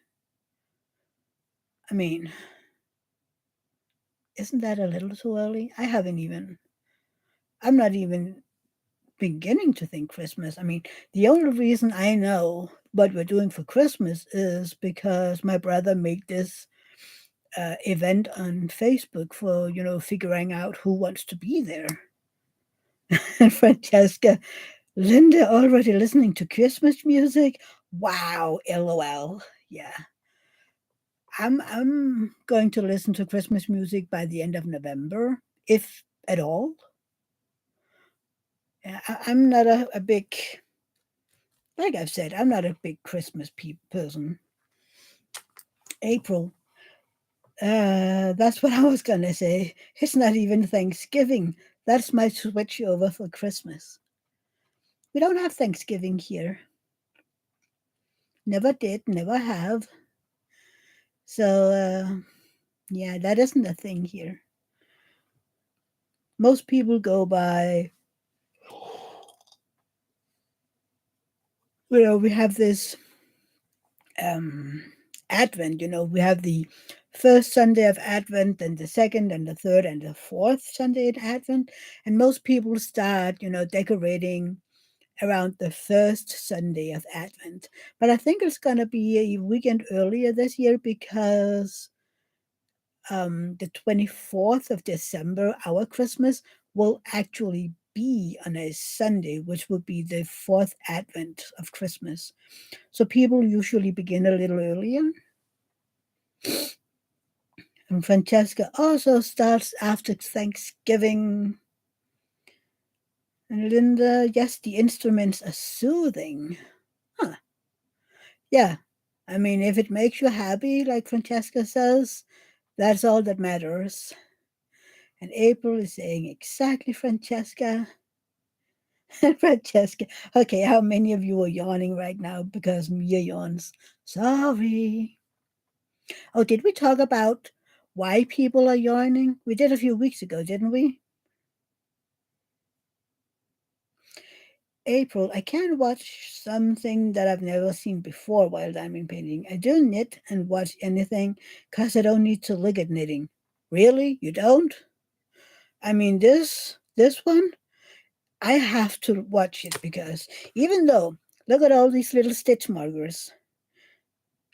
I mean, isn't that a little too early? I'm not even beginning to think Christmas. I mean, the only reason I know what we're doing for Christmas is because my brother made this event on Facebook for, figuring out who wants to be there. And Francesca, Linda already listening to Christmas music? Wow, LOL. Yeah. I'm going to listen to Christmas music by the end of November, if at all. Yeah, I'm not a big, like I've said, I'm not a big Christmas person. April, that's what I was gonna say. It's not even Thanksgiving. That's my switch over for Christmas. We don't have Thanksgiving here. Never did, never have. So, yeah, that isn't a thing here. Most people go by, we have this um, Advent, we have the first Sunday of Advent, and the second, and the third, and the fourth Sunday in Advent. And most people start, decorating around the first Sunday of Advent. But I think it's going to be a weekend earlier this year because the 24th of December, our Christmas, will actually be on a Sunday, which will be the fourth Advent of Christmas. So people usually begin a little earlier. And Francesca also starts after Thanksgiving. And Linda, yes, the instruments are soothing. Huh. Yeah. I mean, if it makes you happy, like Francesca says, that's all that matters. And April is saying, exactly, Francesca. Francesca. Okay, how many of you are yawning right now because Mia yawns? Sorry. Oh, did we talk about why people are yawning? We did a few weeks ago, didn't we? April, I can't watch something that I've never seen before while diamond painting. I do knit and watch anything because I don't need to look at knitting. Really? You don't? I mean, this one, I have to watch it because even though, look at all these little stitch markers.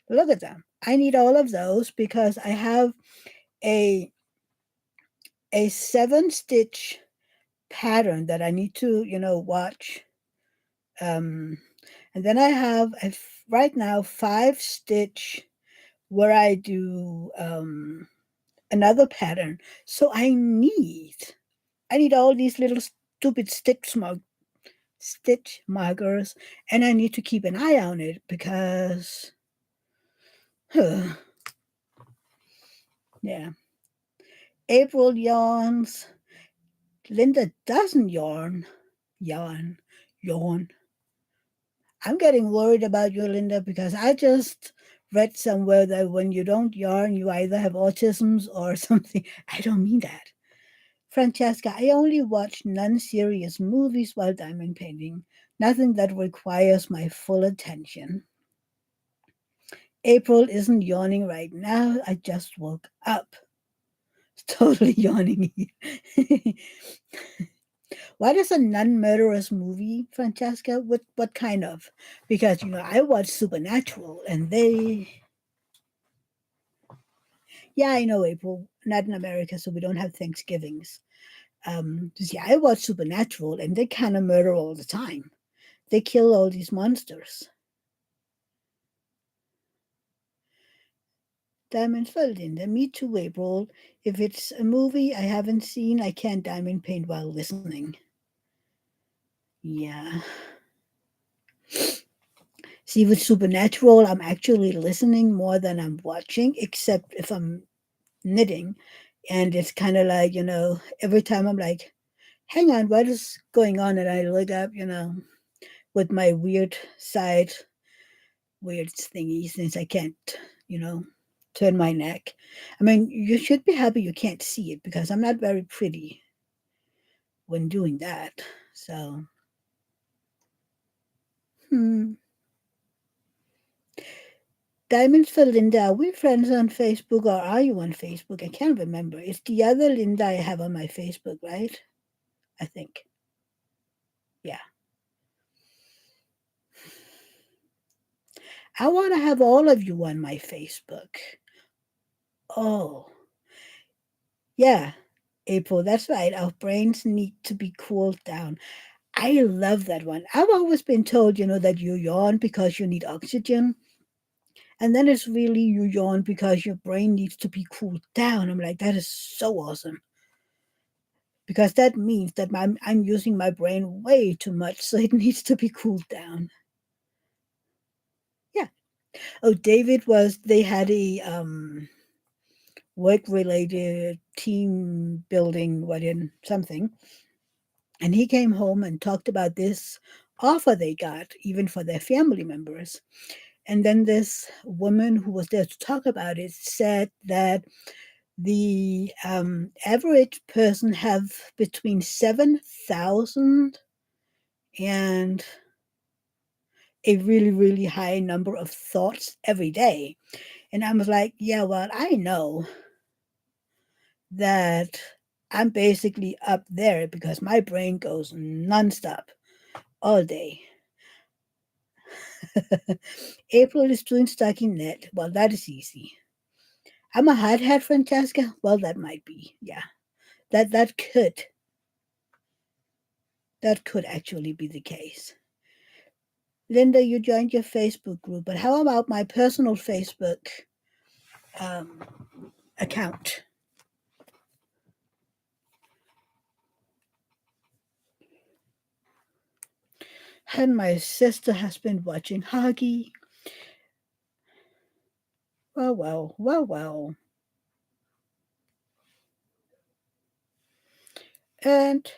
Look at them. I need all of those because I have a a 7 stitch pattern that I need to, watch. Um, and then I have right now 5 stitch where I do another pattern. So I need all these little stupid stitch markers, and I need to keep an eye on it because, yeah. April yawns. Linda doesn't yawn, yawn. I'm getting worried about you, Linda, because I just read somewhere that when you don't yarn, you either have autisms or something. I don't mean that. Francesca, I only watch non serious movies while diamond painting, nothing that requires my full attention. April isn't yawning right now. I just woke up. Totally yawning. What is a non-murderous movie, Francesca? What kind of? Because I watch Supernatural, and yeah, I know, April, not in America, so we don't have Thanksgivings. See, I watch Supernatural, and they kind of murder all the time. They kill all these monsters. Diamond filled in. Then me too, April. If it's a movie I haven't seen, I can't diamond paint while listening. Yeah. See, with Supernatural, I'm actually listening more than I'm watching, except if I'm knitting. And it's kind of like, every time I'm like, hang on, what is going on? And I look up, with my weird thingy, since I can't, you know, turn my neck. I mean, you should be happy you can't see it because I'm not very pretty when doing that. So, hmm. Diamonds for Linda. Are we friends on Facebook or are you on Facebook? I can't remember. It's the other Linda I have on my Facebook, right? I think. Yeah. I want to have all of you on my Facebook. Oh, yeah, April, that's right. Our brains need to be cooled down. I love that one. I've always been told, that you yawn because you need oxygen. And then it's really you yawn because your brain needs to be cooled down. I'm like, that is so awesome. Because that means that I'm using my brain way too much, so it needs to be cooled down. Yeah. Oh, they had a work related team building, what in something. And he came home and talked about this offer they got, even for their family members. And then this woman who was there to talk about it said that the average person have between 7,000 and a really, really high number of thoughts every day. And I was like, yeah, well, I know that I'm basically up there because my brain goes nonstop all day. April is doing stocking net. Well, that is easy. I'm a hard hat, Francesca. Well, that might be. Yeah, that could actually be the case. Linda, you joined your Facebook group, but how about my personal Facebook um, account? And my sister has been watching hockey. Well, well, well, well. And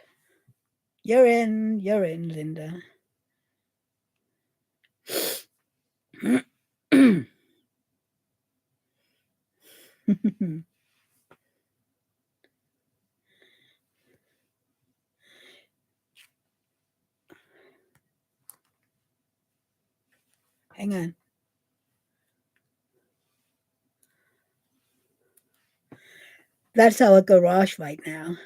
you're in, Linda. Hang on. That's our garage right now.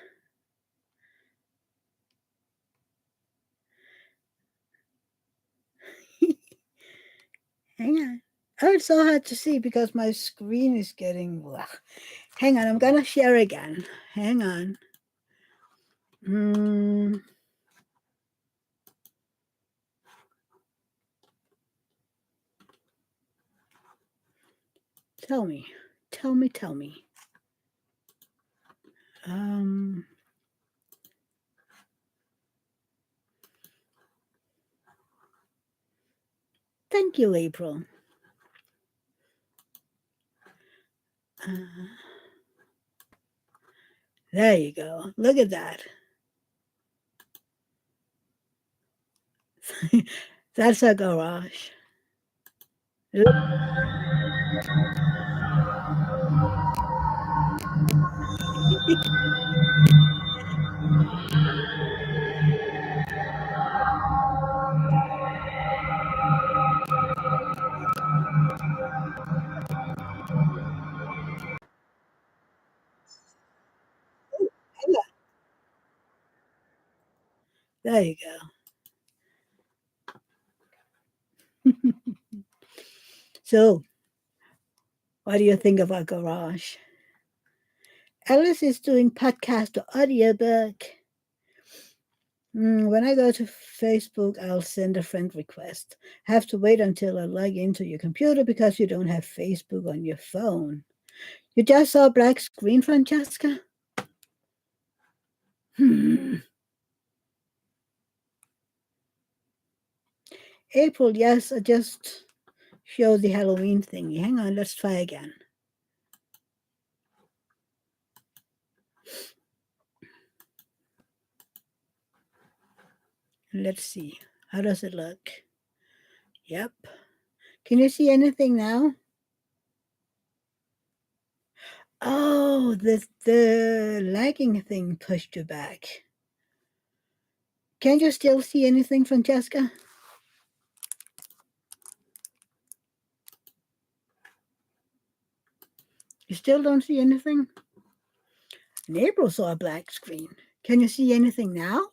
Hang on. Oh, it's so hard to see because my screen is getting. Ugh. Hang on, I'm gonna share again. Hang on. Mm, tell me. Tell me, tell me. Um, thank you, April. Uh, there you go. Look at that. That's our garage. There you go. So, what do you think of our garage? Alice is doing podcast or audiobook. When I go to Facebook, I'll send a friend request. Have to wait until I log into your computer because you don't have Facebook on your phone. You just saw a black screen, Francesca? April, yes, I just showed the Halloween thingy. Hang on, let's try again. Let's see. How does it look? Yep. Can you see anything now? Oh, the lagging thing pushed you back. Can you still see anything, Francesca? You still don't see anything? In April saw a black screen. Can you see anything now?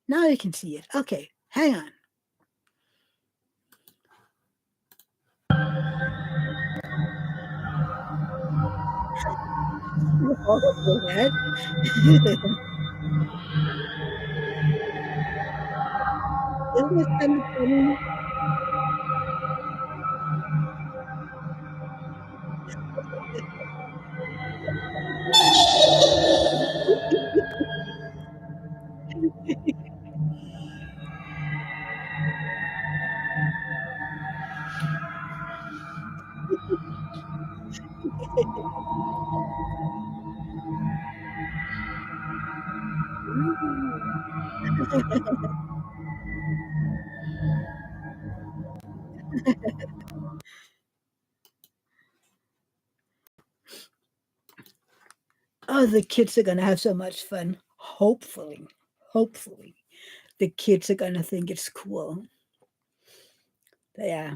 Now you can see it. Okay, hang on. Horrible, right? Isn't it kind of funny? Oh, the kids are gonna have so much fun. Hopefully, hopefully, the kids are gonna think it's cool. Yeah.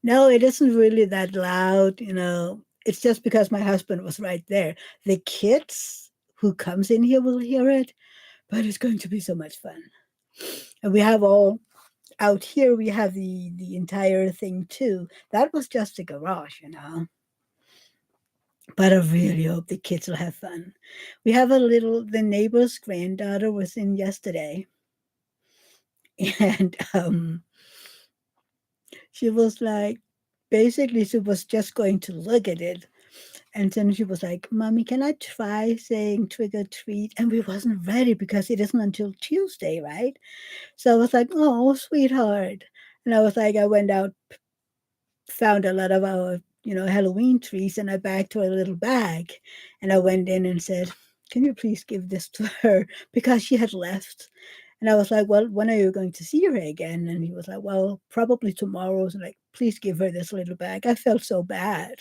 No, it isn't really that loud. It's just because my husband was right there. The kids who comes in here will hear it, but it's going to be so much fun. And we have all out here. We have the entire thing too. That was just a garage. But I really hope the kids will have fun. We have the neighbor's granddaughter was in yesterday, and she was like, basically, she was just going to look at it. And then she was like, Mommy, can I try saying trick or treat? And we wasn't ready because it isn't until Tuesday, right? So I was like, oh, sweetheart. And I was like, I went out, found a lot of our Halloween trees, and I bagged her a little bag. And I went in and said, can you please give this to her? Because she had left. And I was like, well, when are you going to see her again? And he was like, well, probably tomorrow. So like, please give her this little bag. I felt so bad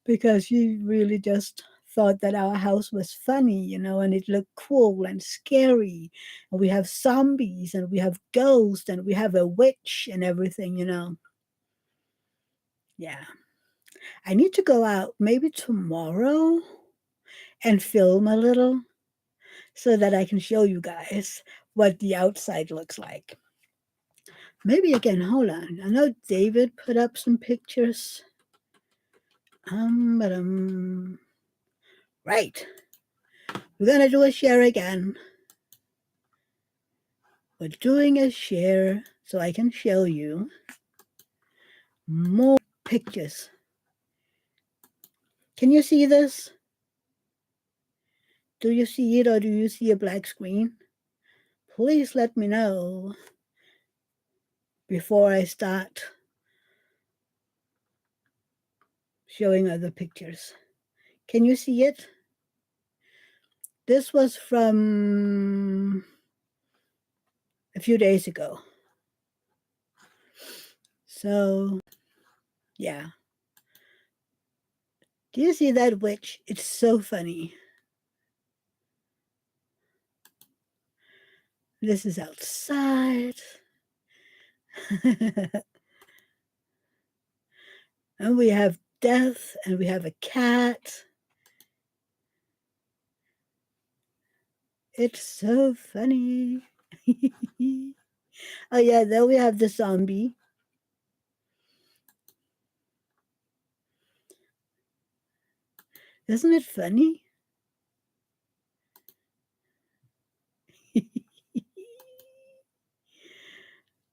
because she really just thought that our house was funny, and it looked cool and scary. And we have zombies and we have ghosts and we have a witch and everything. Yeah. I need to go out maybe tomorrow and film a little so that I can show you guys what the outside looks like. Maybe again, hold on. I know David put up some pictures. But right. We're gonna do a share again. We're doing a share so I can show you more pictures. Can you see this? Do you see it or do you see a black screen? Please let me know before I start showing other pictures. Can you see it? This was from a few days ago. So, yeah. Do you see that witch? It's so funny. This is outside. And we have death and we have a cat. It's so funny. Oh, yeah, then we have the zombie. Isn't it funny?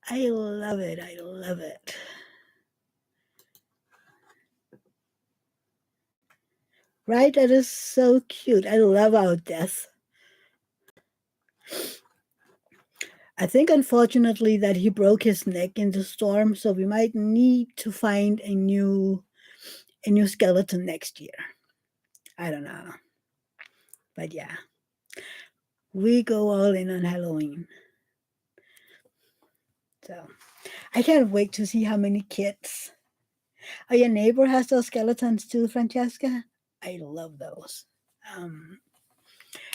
I love it. I love it. Right? That is so cute. I love our death. I think, unfortunately, that he broke his neck in the storm, so we might need to find a new skeleton next year. I don't know. But yeah, we go all in on Halloween. So I can't wait to see how many kids. Oh, your neighbor has those skeletons too, Francesca? I love those.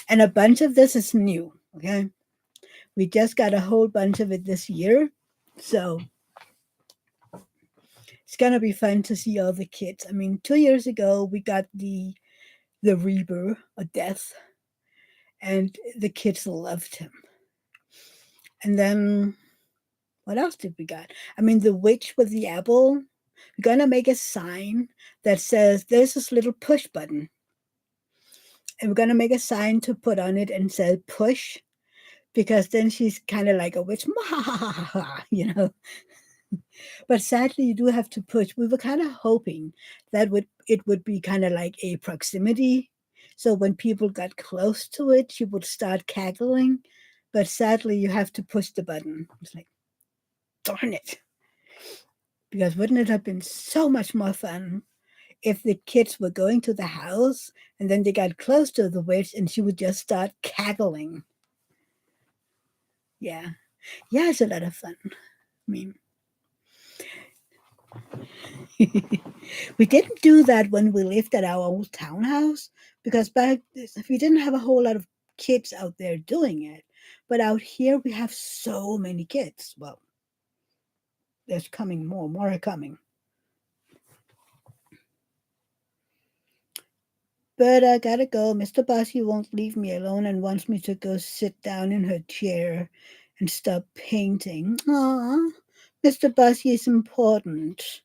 And a bunch of this is new, okay? We just got a whole bunch of it this year. So It's gonna be fun to see all the kids. I mean, 2 years ago we got the Reaper, a death, and the kids loved him. And then what else did we got? I mean, the witch with the apple. We're gonna make a sign that says there's this little push button, and we're gonna make a sign to put on it and say push, because then she's kind of like a witch, you know. But sadly, you do have to push. We were kind of hoping that it would be kind of like a proximity, so when people got close to it, she would start cackling. But sadly, you have to push the button. It's like, darn it! Because wouldn't it have been so much more fun if the kids were going to the house and then they got close to the witch and she would just start cackling? Yeah, yeah, it's a lot of fun. I mean, we didn't do that when we lived at our old townhouse because back we didn't have a whole lot of kids out there doing it. But out here we have so many kids. Well, there's coming more are coming. But I gotta go. Mr. Bossy won't leave me alone and wants me to go sit down in her chair and stop painting. Aw, Mr. Bossy is important.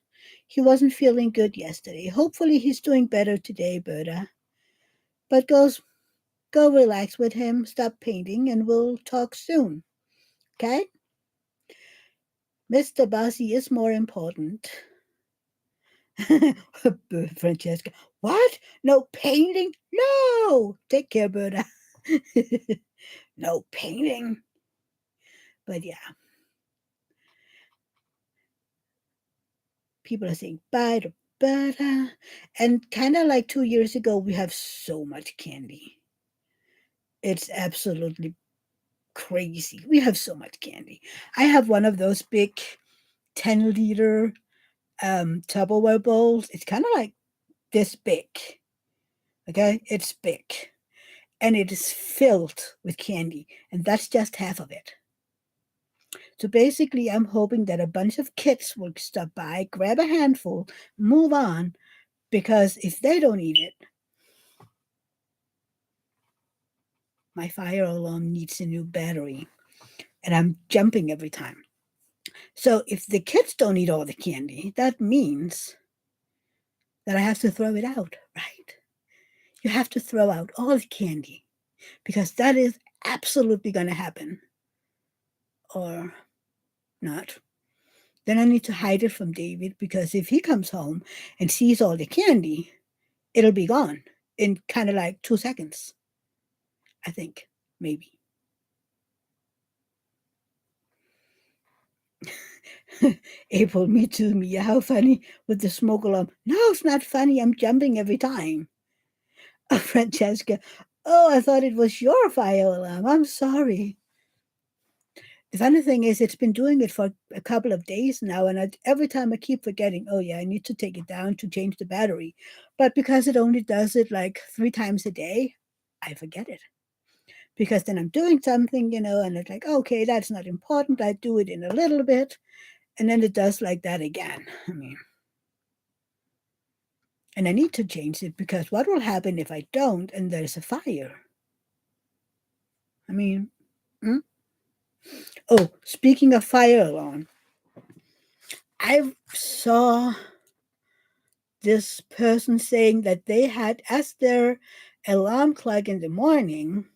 He wasn't feeling good yesterday. Hopefully he's doing better today, Berta. But go relax with him, stop painting, and we'll talk soon. Okay? Mr. Bossy is more important. Francesca, what? No painting? No! Take care, Berta. No painting. But yeah, people are saying bye to Berta. And kind of like 2 years ago, we have so much candy. It's absolutely crazy. We have so much candy. I have one of those big 10-liter Tupperware bowls. It's kind of like this big. Okay, it's big, and it is filled with candy, and that's just half of it. So basically, I'm hoping that a bunch of kids will stop by, grab a handful, move on, because if they don't eat it, my fire alarm needs a new battery, and I'm jumping every time. So if the kids don't eat all the candy, that means that I have to throw it out, right? You have to throw out all the candy because that is absolutely going to happen. Or not. Then I need to hide it from David because if he comes home and sees all the candy, it'll be gone in kind of like 2 seconds. I think, maybe. April, me too, Mia. How funny with the smoke alarm. No, it's not funny. I'm jumping every time. Oh, Francesca. Oh, I thought it was your fire alarm. I'm sorry. The funny thing is, it's been doing it for a couple of days now, and every time I keep forgetting, oh, yeah, I need to take it down to change the battery. But because it only does it like 3 times a day, I forget it. Because then I'm doing something, and it's like, okay, that's not important. I do it in a little bit, and then it does like that again. I mean, and I need to change it because what will happen if I don't and there's a fire? I mean, hmm? Oh, speaking of fire alarm, I saw this person saying that they had as their alarm clock in the morning.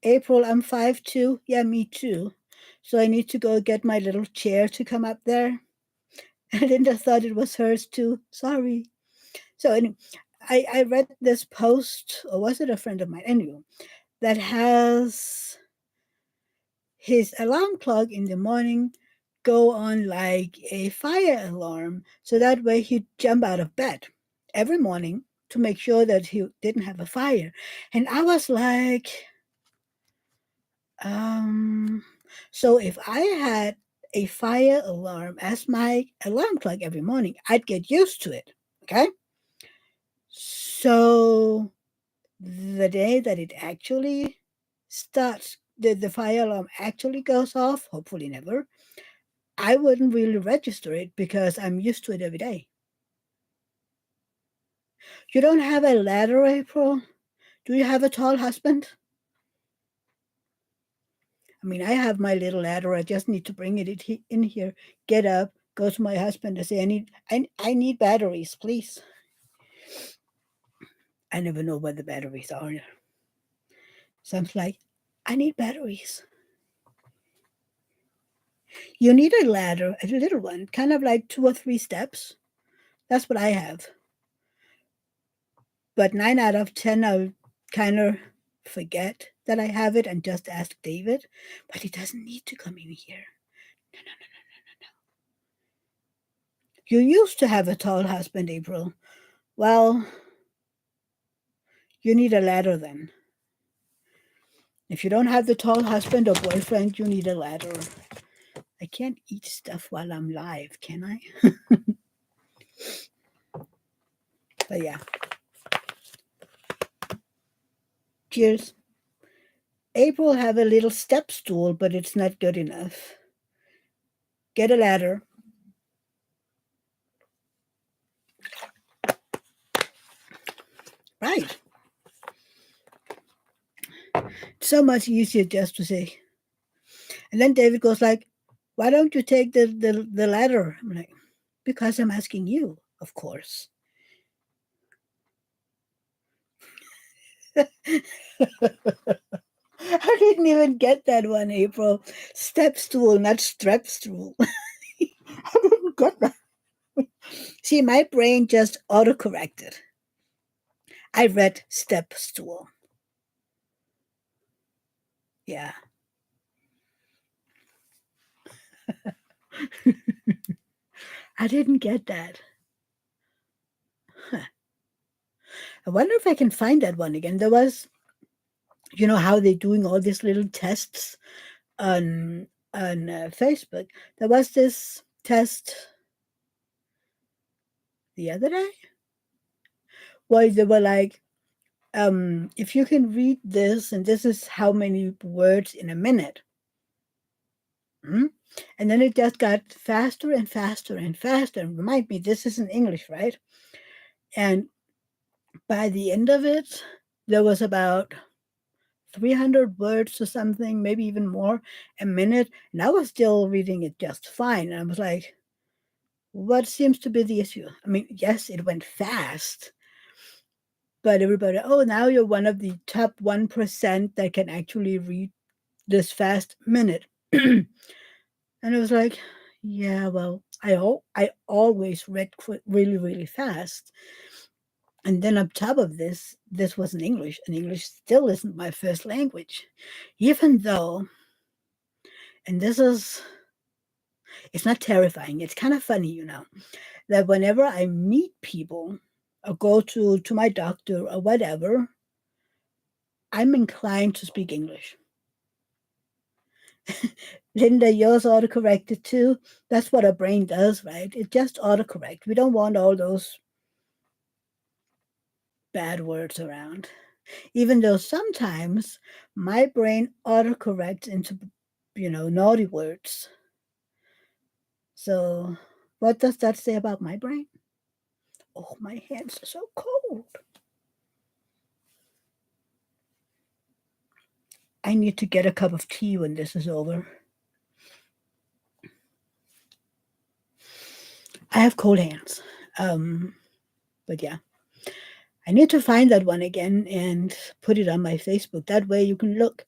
April, I'm 5'2". Yeah, me too. So I need to go get my little chair to come up there. And Linda thought it was hers too. Sorry. So anyway, I read this post, or was it a friend of mine? Anyway, that has his alarm clock in the morning go on like a fire alarm. So that way he'd jump out of bed every morning to make sure that he didn't have a fire. And I was like, so if I had a fire alarm as my alarm clock every morning, I'd get used to it. Okay. So the day that it actually starts, the fire alarm actually goes off, hopefully never, I wouldn't really register it because I'm used to it every day. You don't have a ladder, April? Do you have a tall husband? I mean, I have my little ladder. I just need to bring it in here, get up, go to my husband and say, I need batteries, please. I never know where the batteries are. Sounds like, I need batteries. You need a ladder, a little one, kind of like 2 or 3 steps. That's what I have. But 9 out of 10, I'll kind of forget that I have it and just ask David. But he doesn't need to come in here. No, no, no, no, no, no. You used to have a tall husband, April. Well, you need a ladder then. If you don't have the tall husband or boyfriend, you need a ladder. I can't eat stuff while I'm live, can I? But yeah. Cheers. April have a little step stool, but it's not good enough. Get a ladder. Right. It's so much easier just to say. And then David goes like, why don't you take the ladder? I'm like, because I'm asking you, of course. I didn't even get that one, April. Step stool, not strep stool. I didn't get that. See, my brain just autocorrected. I read step stool. Yeah. I didn't get that. Huh. I wonder if I can find that one again. There was, you know, how they're doing all these little tests on Facebook. There was this test the other day where they were like, if you can read this, and this is how many words in a minute. Hmm? And then it just got faster and faster and faster. And remind me, this is in English, right? And by the end of it, there was about 300 words or something, maybe even more a minute. And I was still reading it just fine. And I was like, what seems to be the issue? I mean, yes, it went fast, but everybody, oh, now you're one of the top 1% that can actually read this fast minute. And I was like, yeah, well, I always read really, really fast. And then on top of this was in English, and English still isn't my first language, even though, and this is, it's not terrifying, it's kind of funny, you know, that whenever I meet people or go to my doctor or whatever, I'm inclined to speak English. Linda, yours autocorrected too. That's what our brain does, right? It just autocorrect. We don't want all those bad words around. Even though sometimes my brain autocorrects into, you know, naughty words. So what does that say about my brain? Oh, my hands are so cold. I need to get a cup of tea when this is over. I have cold hands. But yeah. I need to find that one again and put it on my Facebook. That way you can look.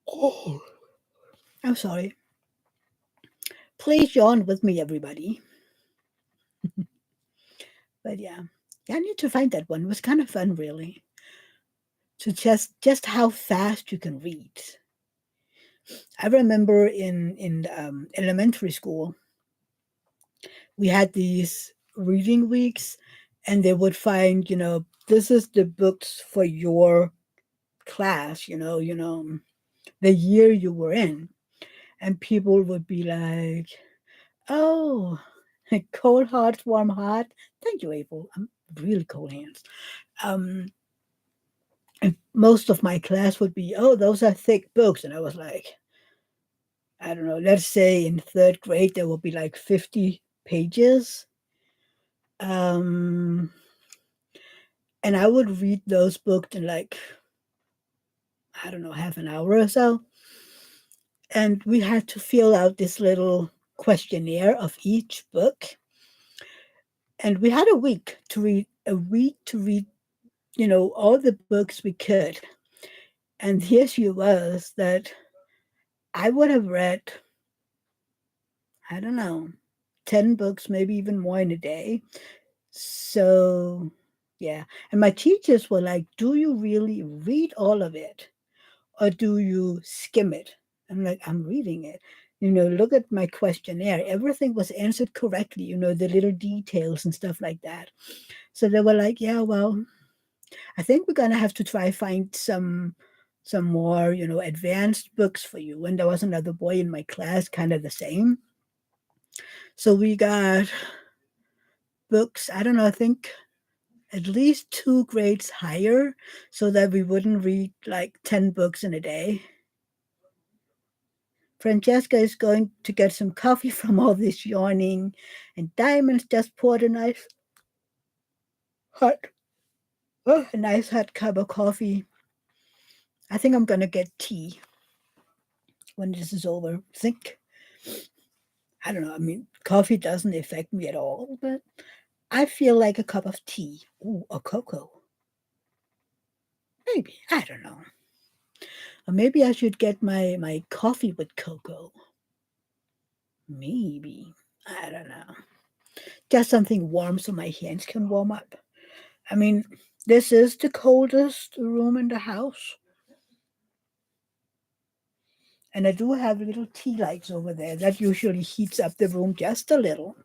Oh, I'm sorry. Please yawn with me, everybody. But yeah, I need to find that one. It was kind of fun, really, to just how fast you can read. I remember in elementary school, we had these reading weeks, and they would find, you know, this is the books for your class, the year you were in. And people would be like, oh, cold heart, warm heart. Thank you, April. I'm really cold hands. Um, and most of my class would be, oh, those are thick books. And I was like, I don't know, let's say in third grade, there will be like 50 pages. Um, and I would read those books in like, I don't know, half an hour or so. And we had to fill out this little questionnaire of each book. And we had a week to read, all the books we could. And the issue was that I would have read, I don't know, 10 books, maybe even more in a day. So, yeah. And my teachers were like, "Do you really read all of it? Or do you skim it?" I'm like, "I'm reading it. Look at my questionnaire. Everything was answered correctly, the little details and stuff like that." So they were like, "Yeah, well, I think we're gonna have to try find some more, advanced books for you." And there was another boy in my class, kind of the same. So we got books, I don't know, I think at least 2 grades higher so that we wouldn't read like 10 books in a day. Francesca is going to get some coffee from all this yawning, and Diamonds just poured hot, a nice hot cup of coffee. I think I'm gonna get tea when this is over. I don't know. I mean, coffee doesn't affect me at all, but I feel like a cup of tea. Ooh, a cocoa. Maybe. I don't know. Or maybe I should get my coffee with cocoa. Maybe. I don't know. Just something warm so my hands can warm up. I mean, this is the coldest room in the house. And I do have little tea lights over there that usually heats up the room just a little.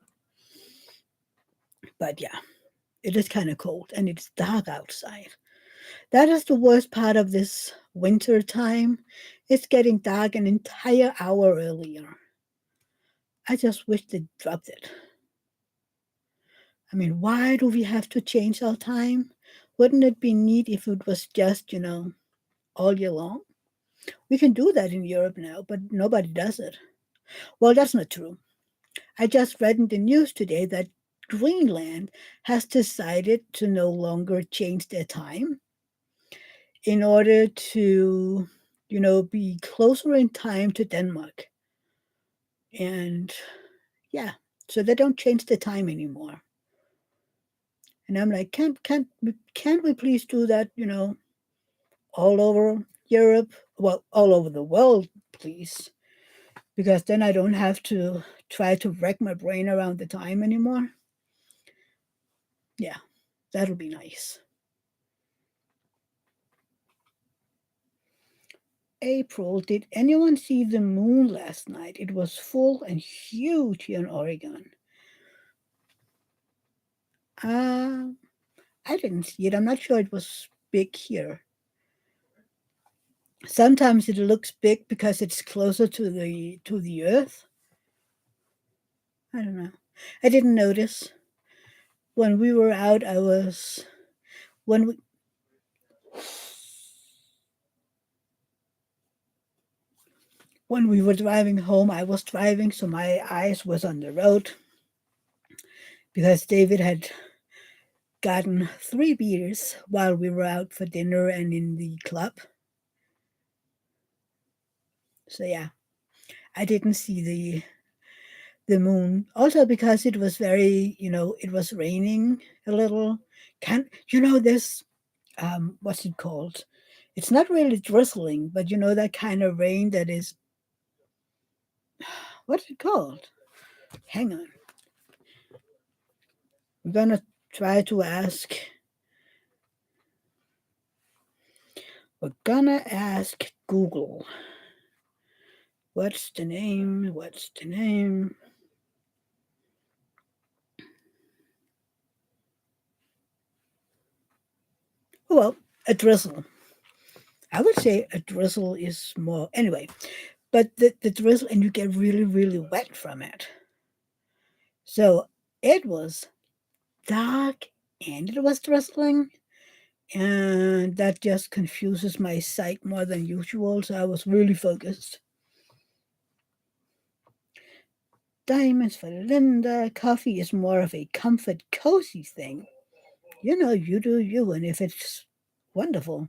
But yeah, it is kind of cold and it's dark outside. That is the worst part of this winter time. It's getting dark an entire hour earlier. I just wish they dropped it. I mean, why do we have to change our time? Wouldn't it be neat if it was just, all year long? We can do that in Europe now, but nobody does it. Well, that's not true. I just read in the news today that Greenland has decided to no longer change their time in order to, be closer in time to Denmark. And yeah, so they don't change the time anymore. And I'm like, can't we please do that, all over Europe? Well, all over the world, please. Because then I don't have to try to wreck my brain around the time anymore. Yeah, that'll be nice. April, did anyone see the moon last night? It was full and huge here in Oregon. Uh, I didn't see it. I'm not sure it was big here. Sometimes it looks big because it's closer to the earth. I don't know. I didn't notice. When we were out, when we when we were driving home, I was driving, so my eyes was on the road because David had gotten 3 beers while we were out for dinner and in the club. So yeah, I didn't see the moon. Also because it was very, it was raining a little. Can this what's it called? It's not really drizzling, but that kind of rain that is, what's it called? Hang on. We're gonna try to ask. We're gonna ask Google. What's the name? What's the name? Well, a drizzle. I would say a drizzle is more anyway, but the drizzle and you get really, really wet from it. So it was dark and it was drizzling, and that just confuses my sight more than usual. So I was really focused. diamonds for Linda. Coffee is more of a comfort, cozy thing. You know, you do you, and if it's wonderful.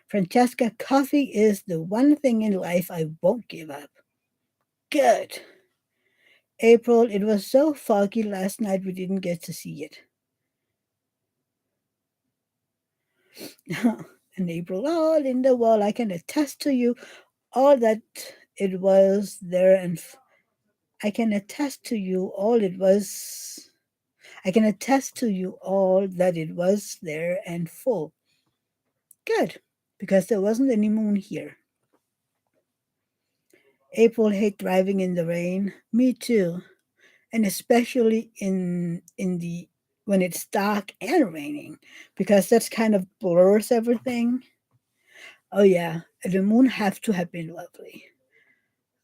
Francesca, coffee is the one thing in life I won't give up. Good. April, it was so foggy last night we didn't get to see it. And April, oh, Linda, well, I can attest to you all that it was there, and I can attest to you all it was. I can attest to you all that it was there and full. Good, because there wasn't any moon here. April hate driving in the rain. Me too, and especially in the when it's dark and raining, because that's kind of blurs everything. Oh yeah, the moon have to have been lovely.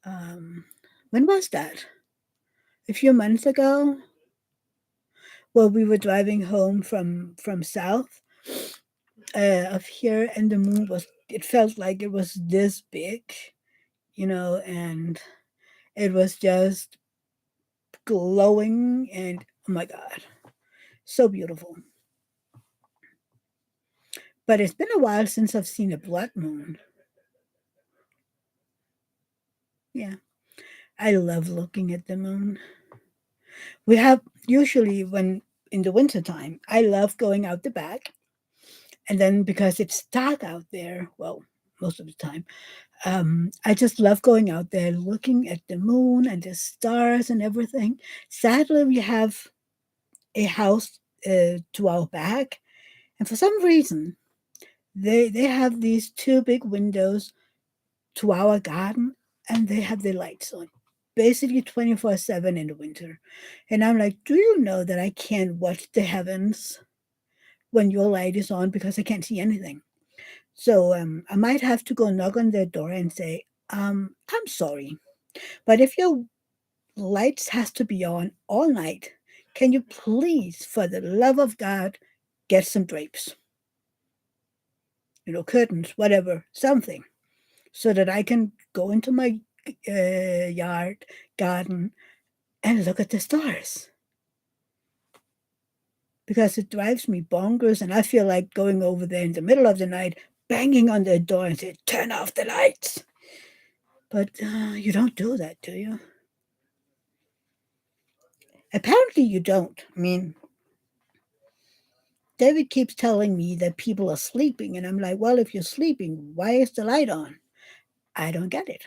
Um, when was that? A few months ago. Well, we were driving home from south of here, and the moon was. It felt like it was this big, and it was just glowing, and oh my god, so beautiful. But it's been a while since I've seen a blood moon. Yeah, I love looking at the moon. We have usually when in the wintertime, I love going out the back. And then because it's dark out there, well, most of the time, I just love going out there looking at the moon and the stars and everything. Sadly, we have a house to our back, and for some reason, they have these two big windows to our garden, and they have the lights on, basically 24/7 in the winter. And I'm like, do you know that I can't watch the heavens when your light is on because I can't see anything? So I might have to go knock on their door and say, I'm sorry, but if your lights has to be on all night, can you please, for the love of God, get some drapes, curtains, whatever, something, so that I can go into my yard, garden, and look at the stars. Because it drives me bonkers, and I feel like going over there in the middle of the night, banging on their door and say, "Turn off the lights." But you don't do that, do you? Apparently, you don't. I mean, David keeps telling me that people are sleeping, and I'm like, well, if you're sleeping, why is the light on? I don't get it.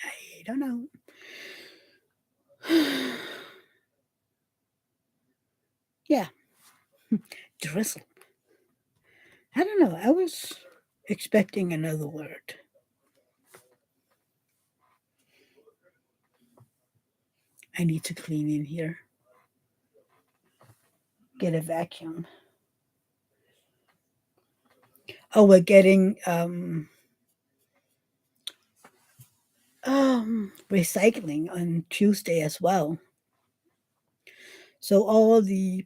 I don't know. Yeah, drizzle. I don't know. I was expecting another word. I need to clean in here. Get a vacuum. Oh, we're getting recycling on Tuesday as well. So all the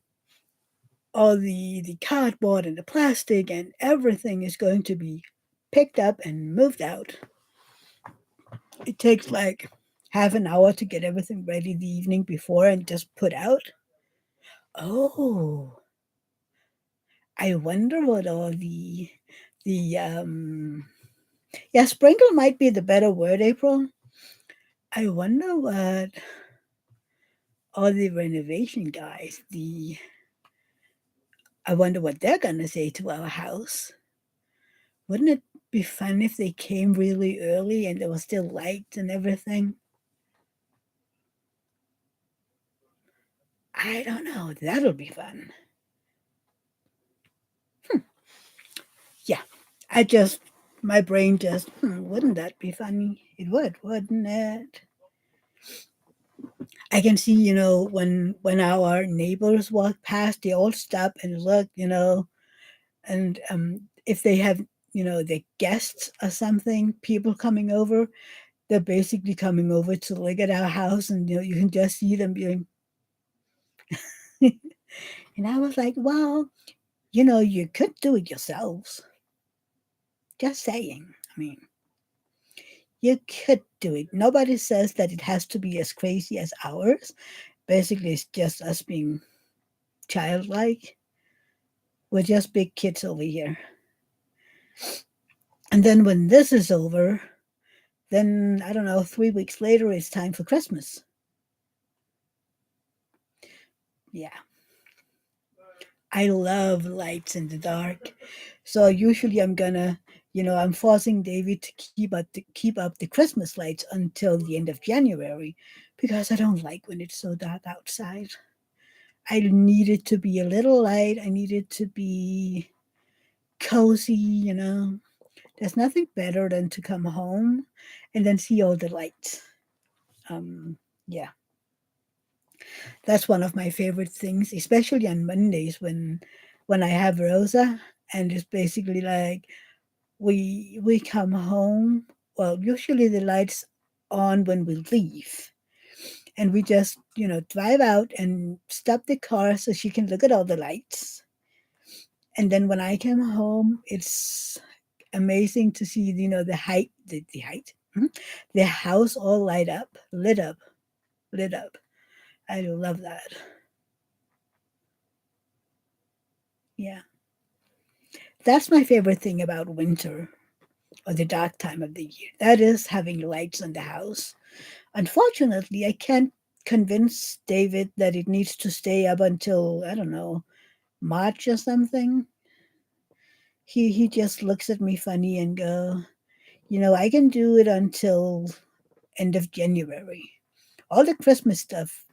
cardboard and the plastic and everything is going to be picked up and moved out. It takes like half an hour to get everything ready the evening before and just put out. Oh, I wonder what all the yeah, sprinkle might be the better word, April. I wonder what all the renovation guys, I wonder what they're gonna say to our house. Wouldn't it be fun if they came really early and there was still lights and everything? I don't know. That'll be fun. Hmm. Yeah. I just, my brain just, wouldn't that be funny? It would, wouldn't it? I can see, when our neighbors walk past, they all stop and look, and if they have, the guests or something, people coming over, they're basically coming over to look at our house, and you can just see them being. And I was like, well, you could do it yourselves. Just saying. I mean, You could do it. Nobody says that it has to be as crazy as ours. Basically, it's just us being childlike. We're just big kids over here. And then when this is over, then I don't know, 3 weeks later, it's time for Christmas. Yeah, I love lights in the dark. So usually I'm gonna, I'm forcing David to keep up the Christmas lights until the end of January because I don't like when it's so dark outside. I need it to be a little light. I need it to be cozy. There's nothing better than to come home and then see all the lights. Yeah, that's one of my favorite things, especially on Mondays when I have Rosa, and it's basically like we come home. Well, usually the lights on when we leave, and we just drive out and stop the car so she can look at all the lights. And then when I come home, it's amazing to see the house all lit up. I love that. Yeah, that's my favorite thing about winter or the dark time of the year. That is having lights in the house. Unfortunately, I can't convince David that it needs to stay up until, I don't know, March or something. He just looks at me funny and go, I can do it until end of January. All the Christmas stuff,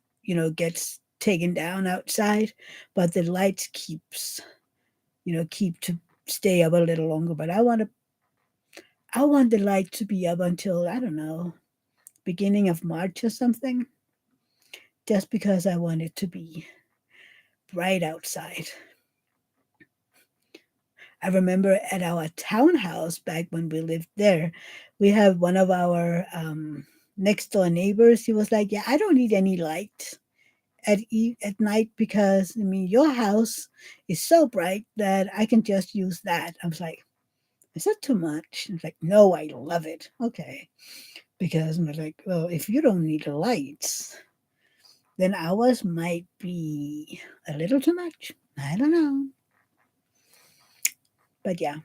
gets taken down outside, but the lights keep to stay up a little longer. But I want the light to be up until, I don't know, beginning of March or something, just because I want it to be bright outside. I remember at our townhouse back when we lived there, we have one of our next door neighbors. He was like, "Yeah, I don't need any light at night because I mean your house is so bright that I can just use that." I was like, "Is that too much?" He's like, "No, I love it." Okay, because I'm like, "Well, if you don't need lights, then ours might be a little too much." I don't know, but yeah,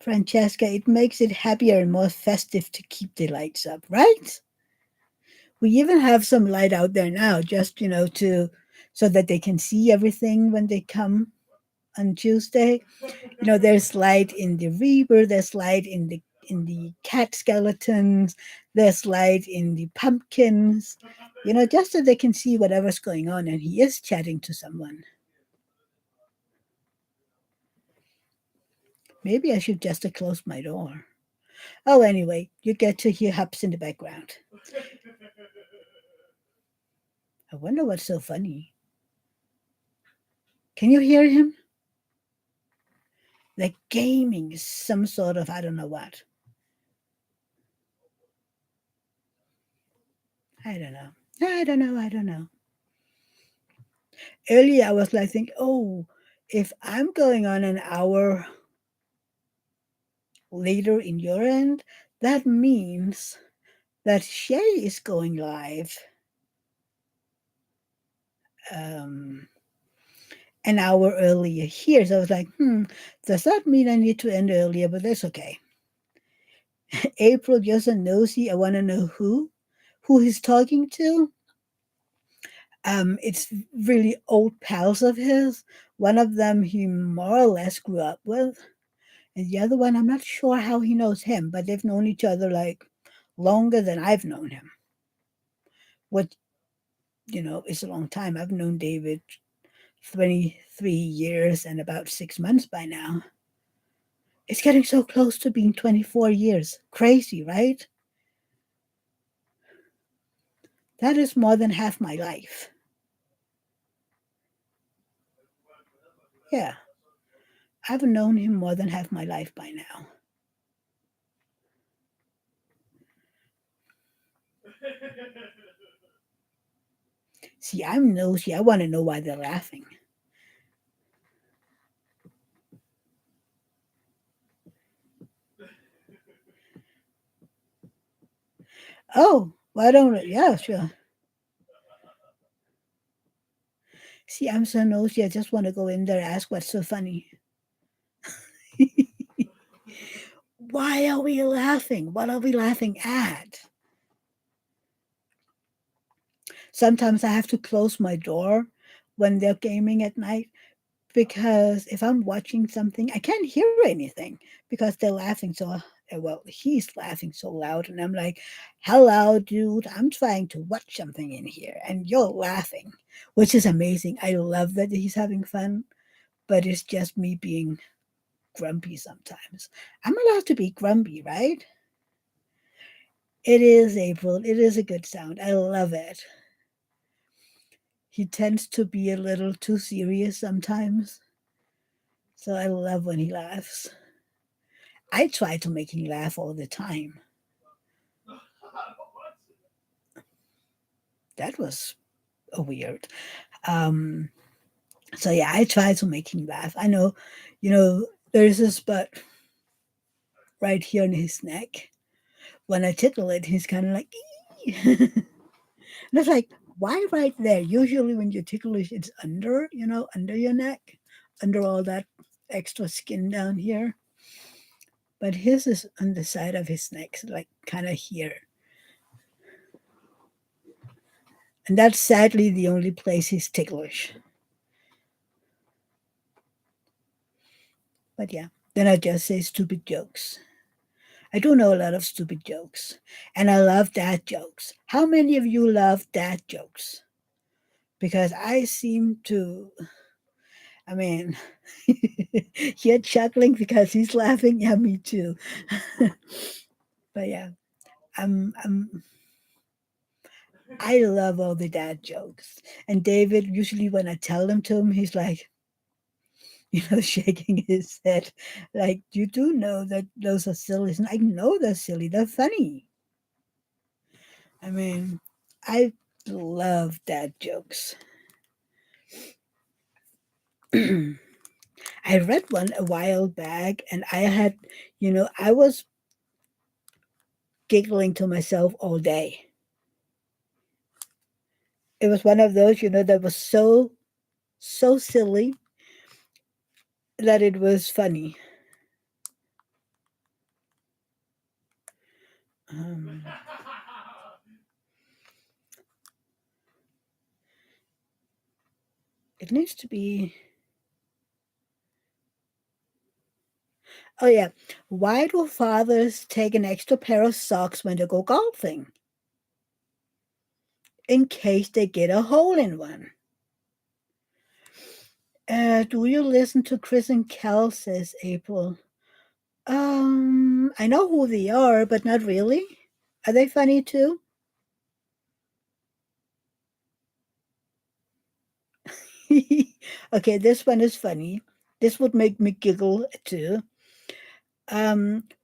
Francesca, it makes it happier and more festive to keep the lights up, right? We even have some light out there now, just to so that they can see everything when they come on Tuesday. There's light in the Reaper, there's light in the cat skeletons, there's light in the pumpkins. Just so they can see whatever's going on, and he is chatting to someone. Maybe I should just close my door. Oh, anyway, you get to hear Hubs in the background. I wonder what's so funny. Can you hear him? Like gaming is some sort of, I don't know what. I don't know. I don't know. Earlier I was like thinking, oh, if I'm going on an hour later in your end, that means that Shay is going live um, an hour earlier here. So I was like, does that mean I need to end earlier? But that's okay. April just a nosy. I want to know who he's talking to. It's really old pals of his. One of them he more or less grew up with, and the other one I'm not sure how he knows him, but they've known each other like longer than I've known him. What is a long time. I've known David 23 years and about 6 months by now. It's getting so close to being 24 years. Crazy, right? That is more than half my life. Yeah, I've known him more than half my life by now. See, I'm nosy. I want to know why they're laughing. Oh, why don't it? Yeah, sure. See, I'm so nosy. I just want to go in there and ask what's so funny. Why are we laughing? What are we laughing at? Sometimes I have to close my door when they're gaming at night because if I'm watching something, I can't hear anything because they're laughing so well. He's laughing so loud, and I'm like, "Hello, dude! I'm trying to watch something in here, and you're laughing," which is amazing. I love that he's having fun, but it's just me being grumpy sometimes. I'm allowed to be grumpy, right? It is April. It is a good sound. I love it. He tends to be a little too serious sometimes, so I love when he laughs. I try to make him laugh all the time. That was weird. Um, so yeah, I try to make him laugh. I know, there's a spot right here in his neck. When I tickle it, he's kind of like, and it's like, why right there? Usually when you tickle it, it's under, under your neck, under all that extra skin down here. But his is on the side of his neck, so like kind of here. And that's sadly the only place he's ticklish. But yeah, then I just say stupid jokes. I do know a lot of stupid jokes. And I love dad jokes. How many of you love dad jokes? Because I seem to, I mean, you're chuckling because he's laughing. Yeah, me too. But yeah, I'm I love all the dad jokes. And David, usually when I tell them to him, he's like, shaking his head, like, you do know that those are silly. And I know they're silly. They're funny. I mean, I love dad jokes. I read one a while back and I was giggling to myself all day. It was one of those, that was so silly that it was funny. Um, it needs to be. Oh, yeah. Why do fathers take an extra pair of socks when they go golfing? In case they get a hole in one. Do you listen to Chris and Kel, says April? I know who they are, but not really. Are they funny too? Okay, this one is funny. This would make me giggle too.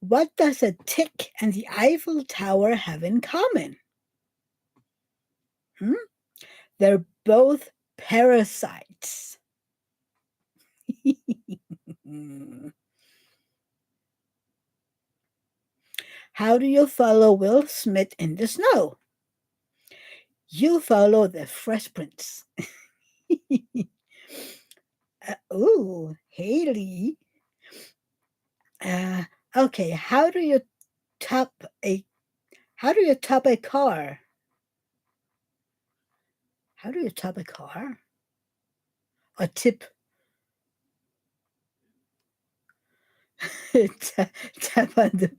What does a tick and the Eiffel Tower have in common? Hmm? They're both parasites. How do you follow Will Smith in the snow? You follow the Fresh Prince. Ooh, Haley. Uh, okay, top a how do you top a car? How do you top a car? A tip. Tap on the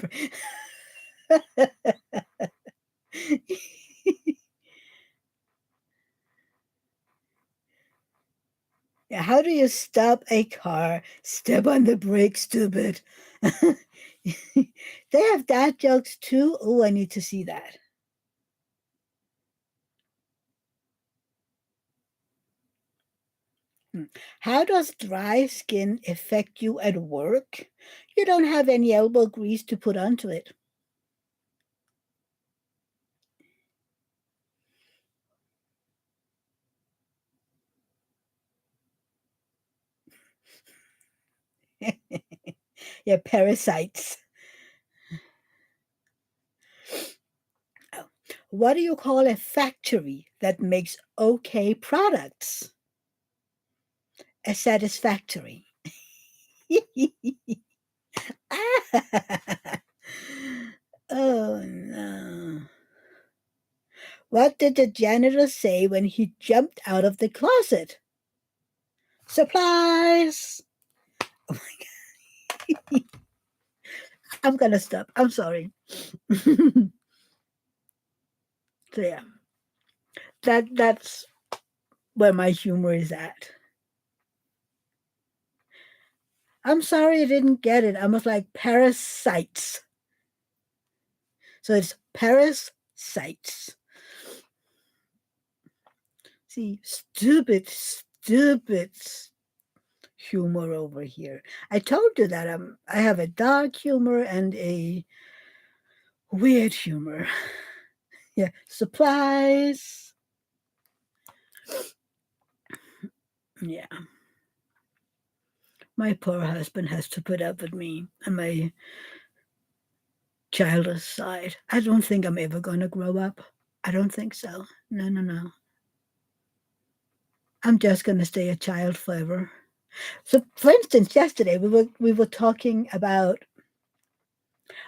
Yeah, how do you stop a car? Step on the brake, stupid. They have dad jokes too. Oh, I need to see that. Hmm. How does dry skin affect you at work? You don't have any elbow grease to put onto it. Yeah, parasites. Oh. What do you call a factory that makes okay products? A satisfactory. Oh no. What did the janitor say when he jumped out of the closet? Supplies! I'm gonna stop. I'm sorry. So yeah, that's where my humor is at. I'm sorry I didn't get it. I was like parasites. So it's parasites. See, stupid humor over here. I told you that I have a dark humor and a weird humor. Yeah, supplies. Yeah, my poor husband has to put up with me and my childish side. I don't think I'm ever going to grow up. I don't think so. No, no, no. I'm just going to stay a child forever. So, for instance, yesterday we were talking about.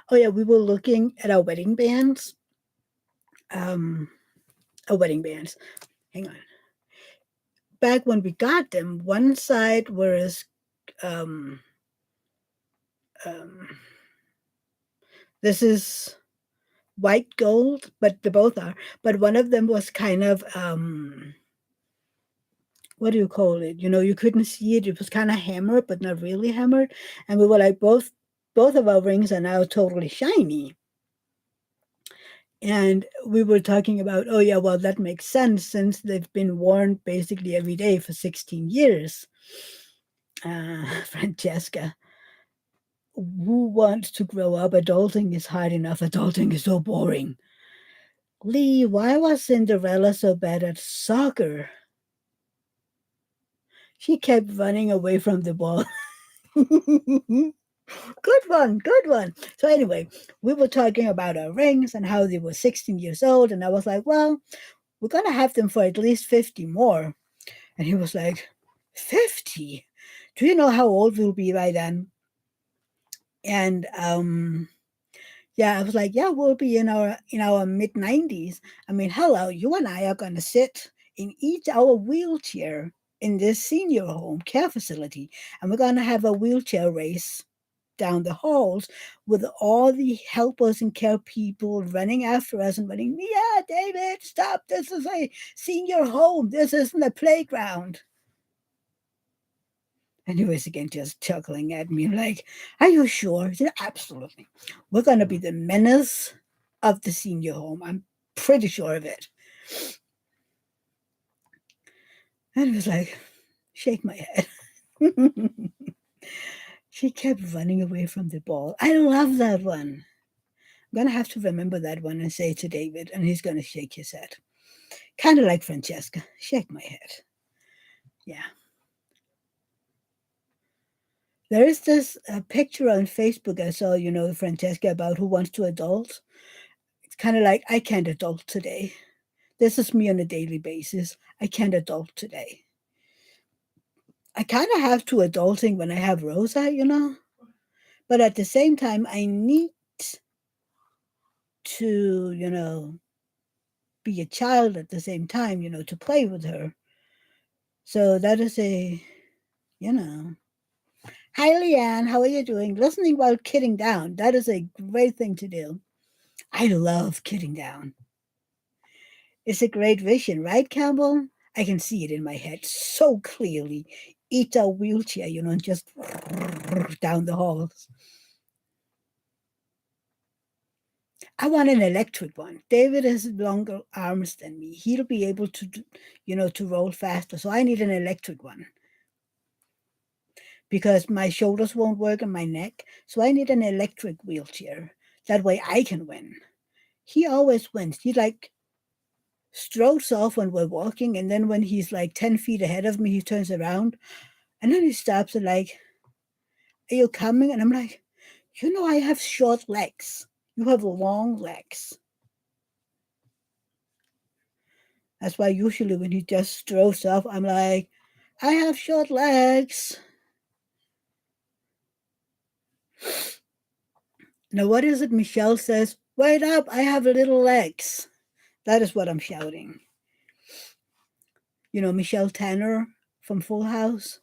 Oh yeah, we were looking at our wedding bands. Um, our wedding bands. Hang on. Back when we got them, one side was um, um, this is white gold, but they both are. But one of them was kind of what do you call it? You couldn't see it. It was kind of hammered, but not really hammered. And we were like, both of our rings are now totally shiny. And we were talking about, oh yeah, well that makes sense since they've been worn basically every day for 16 years. Francesca, who wants to grow up? Adulting is hard enough. Adulting is so boring. Lee, why was Cinderella so bad at soccer? She kept running away from the ball. Good one, good one. So anyway, we were talking about our rings and how they were 16 years old, and I was like, well, we're gonna have them for at least 50 more. And he was like, 50? Do you know how old we'll be by then? And yeah, I was like, yeah, we'll be in our mid 90s. I mean, hello, you and I are gonna sit in each our wheelchair in this senior home care facility, and we're gonna have a wheelchair race down the halls with all the helpers and care people running after us and running, yeah, David, stop. This is a senior home. This isn't a playground. And he was again just chuckling at me, like, are you sure? I said, absolutely. We're going to be the menace of the senior home. I'm pretty sure of it. And he was like, shake my head. She kept running away from the ball. I love that one. I'm going to have to remember that one and say it to David, and he's going to shake his head. Kind of like Francesca. Shake my head. Yeah. There is this picture on Facebook I saw, Francesca, about who wants to adult. It's kind of like, I can't adult today. This is me on a daily basis. I can't adult today. I kind of have to adulting when I have Rosa. But at the same time, I need to, be a child at the same time, to play with her. So that is you know. Hi, Leanne. How are you doing? Listening while kidding down. That is a great thing to do. I love kidding down. It's a great vision, right, Campbell? I can see it in my head so clearly. Eat a wheelchair, and just down the halls. I want an electric one. David has longer arms than me. He'll be able to roll faster. So I need an electric one because my shoulders won't work and my neck. So I need an electric wheelchair. That way I can win. He always wins. He like strokes off when we're walking, and then when he's like 10 feet ahead of me, he turns around and then he stops and like, are you coming? And I'm like, I have short legs. You have long legs. That's why usually when he just strolls off, I'm like, I have short legs. Now, what is it Michelle says? Wait up, I have little legs. That is what I'm shouting. You know, Michelle Tanner from Full House?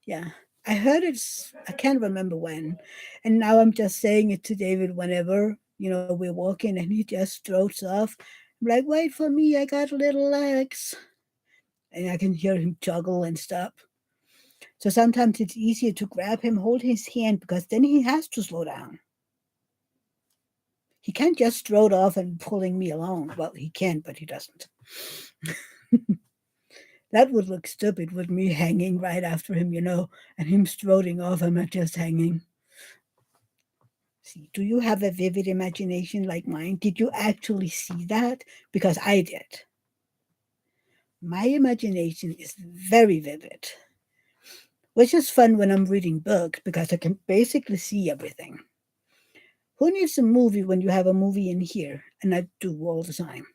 Yeah. I heard it's, I can't remember when. And now I'm just saying it to David whenever, we're walking and he just strolls off. I'm like, wait for me, I got little legs. And I can hear him juggle and stop. So sometimes it's easier to grab him, hold his hand, because then he has to slow down. He can't just stroll off and pulling me along. Well, he can, but he doesn't. That would look stupid with me hanging right after him, and him strolling off. I'm not just hanging. See, do you have a vivid imagination like mine? Did you actually see that? Because I did. My imagination is very vivid, which is fun when I'm reading books because I can basically see everything. Who needs a movie when you have a movie in here? And I do all the time.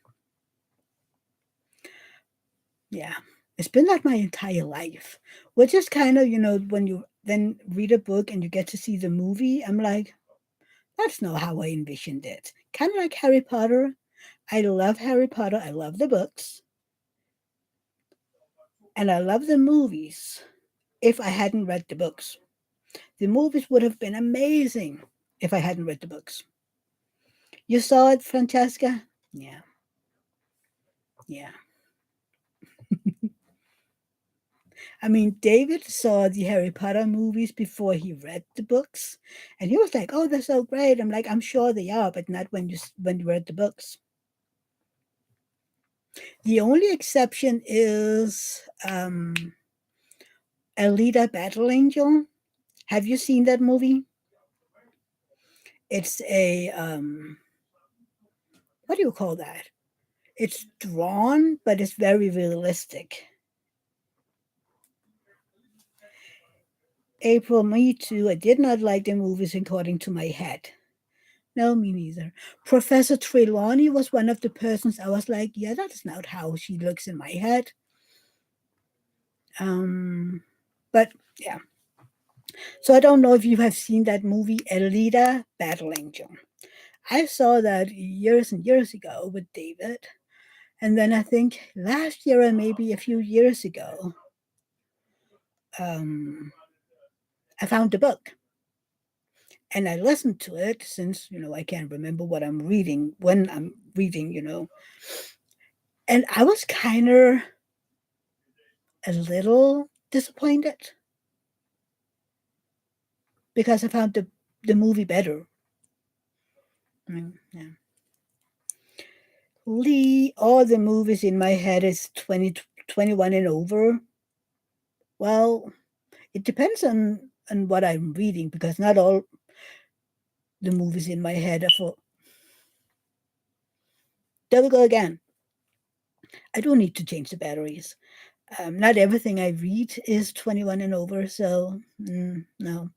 Yeah. It's been like my entire life, which is kind of, when you then read a book and you get to see the movie, I'm like, that's not how I envisioned it. Kind of like Harry Potter. I love Harry Potter. I love the books. And I love the movies if I hadn't read the books. The movies would have been amazing if I hadn't read the books. You saw it, Francesca? Yeah, yeah. I mean, David saw the Harry Potter movies before he read the books, and he was like, "Oh, they're so great." I'm like, "I'm sure they are, but not when you read the books." The only exception is Alita Battle Angel. Have you seen that movie? It's a what do you call that? It's drawn, but it's very realistic. April, me too. I did not like the movies according to my head. No, me neither. Professor Trelawney was one of the persons I was like, yeah, that's not how she looks in my head. But yeah. So I don't know if you have seen that movie, Elita Battle Angel. I saw that years and years ago with David. And then I think last year or maybe a few years ago, um, I found the book and I listened to it since, I can't remember what I'm reading when I'm reading. And I was kind of a little disappointed because I found the movie better. Yeah. Lee, all the movies in my head is 21 and over. Well, it depends on what I'm reading because not all the movies in my head are for. There we go again. I do need to change the batteries. Not everything I read is 21 and over, so no.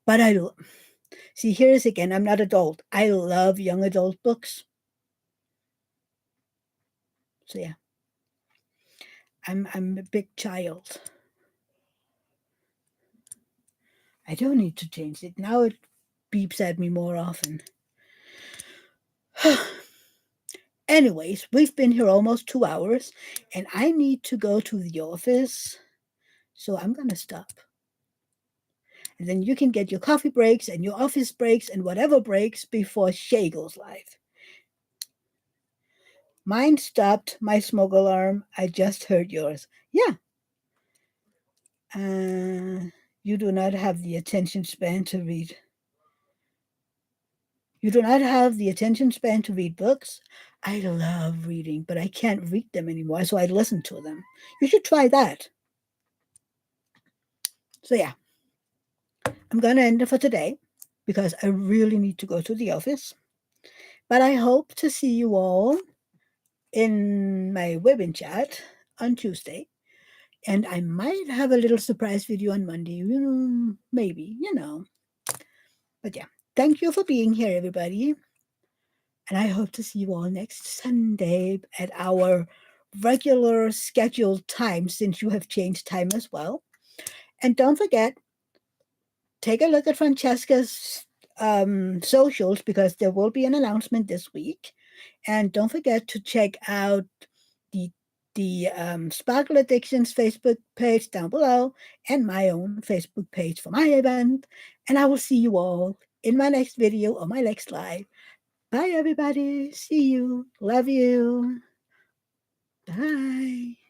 But I see. Here's again. I'm not adult. I love young adult books. So yeah, I'm a big child. I don't need to change it now. It beeps at me more often. Anyways, we've been here almost 2 hours, and I need to go to the office, so I'm gonna stop. And then you can get your coffee breaks and your office breaks and whatever breaks before Shay goes live. Mine stopped my smoke alarm. I just heard yours. Yeah. You do not have the attention span to read. You do not have the attention span to read books. I love reading, but I can't read them anymore, so I listen to them. You should try that. So yeah, I'm gonna end it for today because I really need to go to the office. But I hope to see you all in my webbing chat on Tuesday. And I might have a little surprise video on Monday, maybe. But yeah, thank you for being here, everybody. And I hope to see you all next Sunday at our regular scheduled time since you have changed time as well. And don't forget, take a look at Francesca's socials because there will be an announcement this week. And don't forget to check out the Sparkle Addictions Facebook page down below and my own Facebook page for my event. And I will see you all in my next video or my next live. Bye, everybody. See you. Love you. Bye.